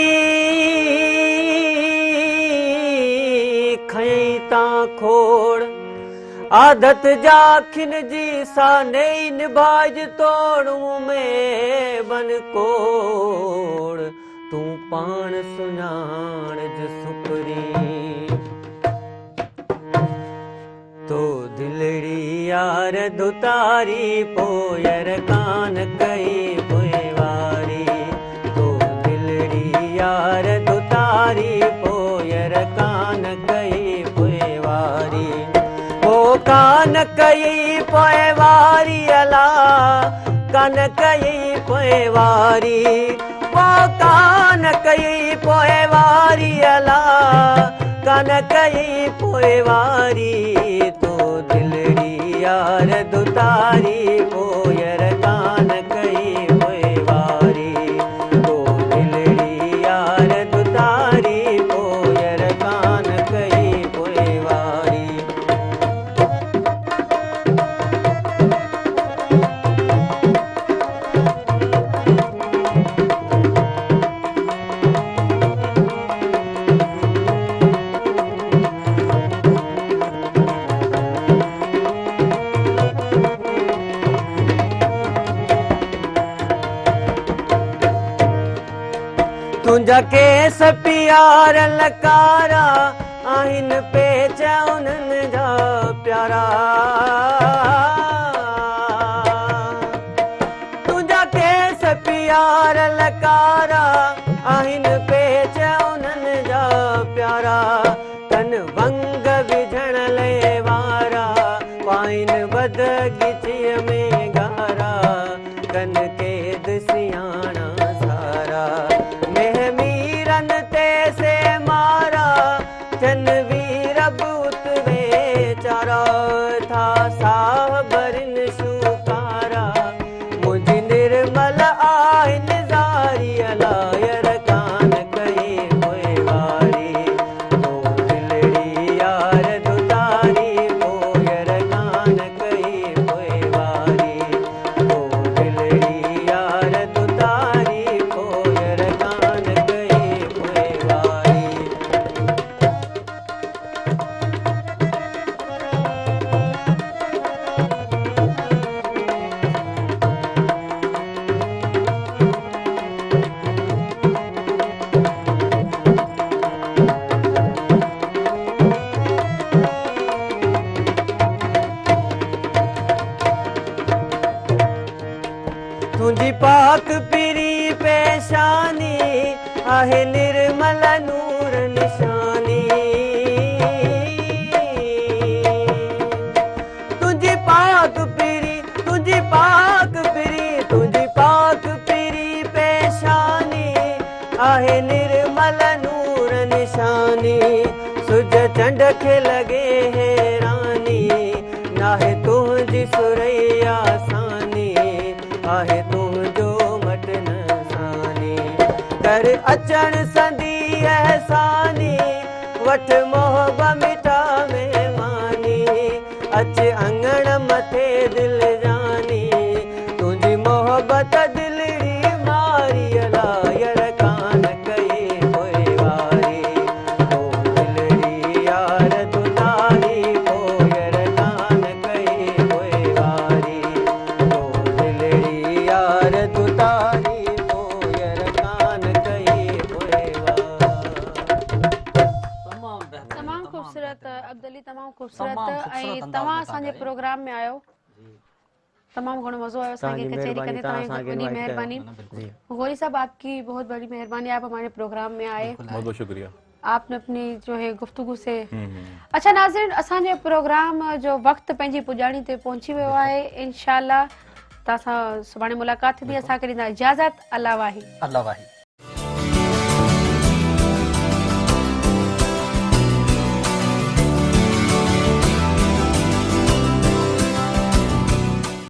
खई ता खोड़ आदत जाखिन जी साने निभाज तोड़ू में बन कोड़ तू पाण सुञाण ज सुपरी तो दिलड़ी यार दुतारी पोयर कान कई पोएवारी तो दिलड़ी यार दुतारी पोयर कान कई पोएवारी वो कान कई पोएवारी अला कान कई पोएवारी वो कान कई पोएवारी अला कान कई पोएवारी तो दिलड़ी यार दुतारी पोयर कान कई पोएवारी तो दिलड़ी यार दुतारी पोयर कान कई पोएवारी। तुंजा केस प्यार लकारा आहिन पे चौनन जा प्यारा तुंजा केस प्यार लकारा आहिन पे चौनन जा प्यारा तन वंग विझण ले वारा पाइन बद गिची में गारा कन के दसियाणा सारा मेहमीरन ते से मारा जन वीर बुतवे चारा था साहबरन शुकारा मुझ निर्मल आइन जारी अलायर कान कई पोएवारी तो दिलड़ी यार दुतारी पोयर कान कई पोएवारी तो दिलड़ी यार दुतारी पोयर कान कई पोएवारी। तुझी पाक पिरी पेशानी आहे निर्मल नूर निशानी तुझी पाक पिरी तुझी पाक पिरी तुझी पाक पिरी पेशानी आहे निर्मल नूर निशानी सुज चंड खे लगे हैरानी नाहे तुझी सुरैया सानी आहे तुझो मटन सानी कर अचण संदी एहसानी वठ मोहबा मिठा मेहमानी अच अंगण मथे दिल जानी तुझी मोहब्बत दिलड़ी मारी अलायर कान कई पोएवारी तो दिलड़ी यार दुतारी पोयर कान कई पोएवारी तो दिलड़ी यार दुतारी पोयर कान कई पोएवारी। तमाम खूबसूरत अब्दुली, तमाम खूबसूरत ऐं तव्हां असांजे प्रोग्राम में आयो, तमाम घणो मज़ो आयो असांखे कचहरी करे, तव्हांजी वॾी मेहरबानी। गौरी साहब आपकी बहुत बड़ी मेहरबानी, आप हमारे प्रोग्राम में आए, बहुत बहुत शुक्रिया। आपने अपनी जो है गुफ्तगू से। अच्छा नाज़रीन, असांजे प्रोग्राम जो वक्त पंहिंजी पुॼाणी ते पहुची वियो आहे। इंशाअल्लाह तव्हां सां सुभाणे मुलाक़ात थींदी, असांखे ॾींदा इजाज़त। अल्लाह वाही। अल्लाह वाही।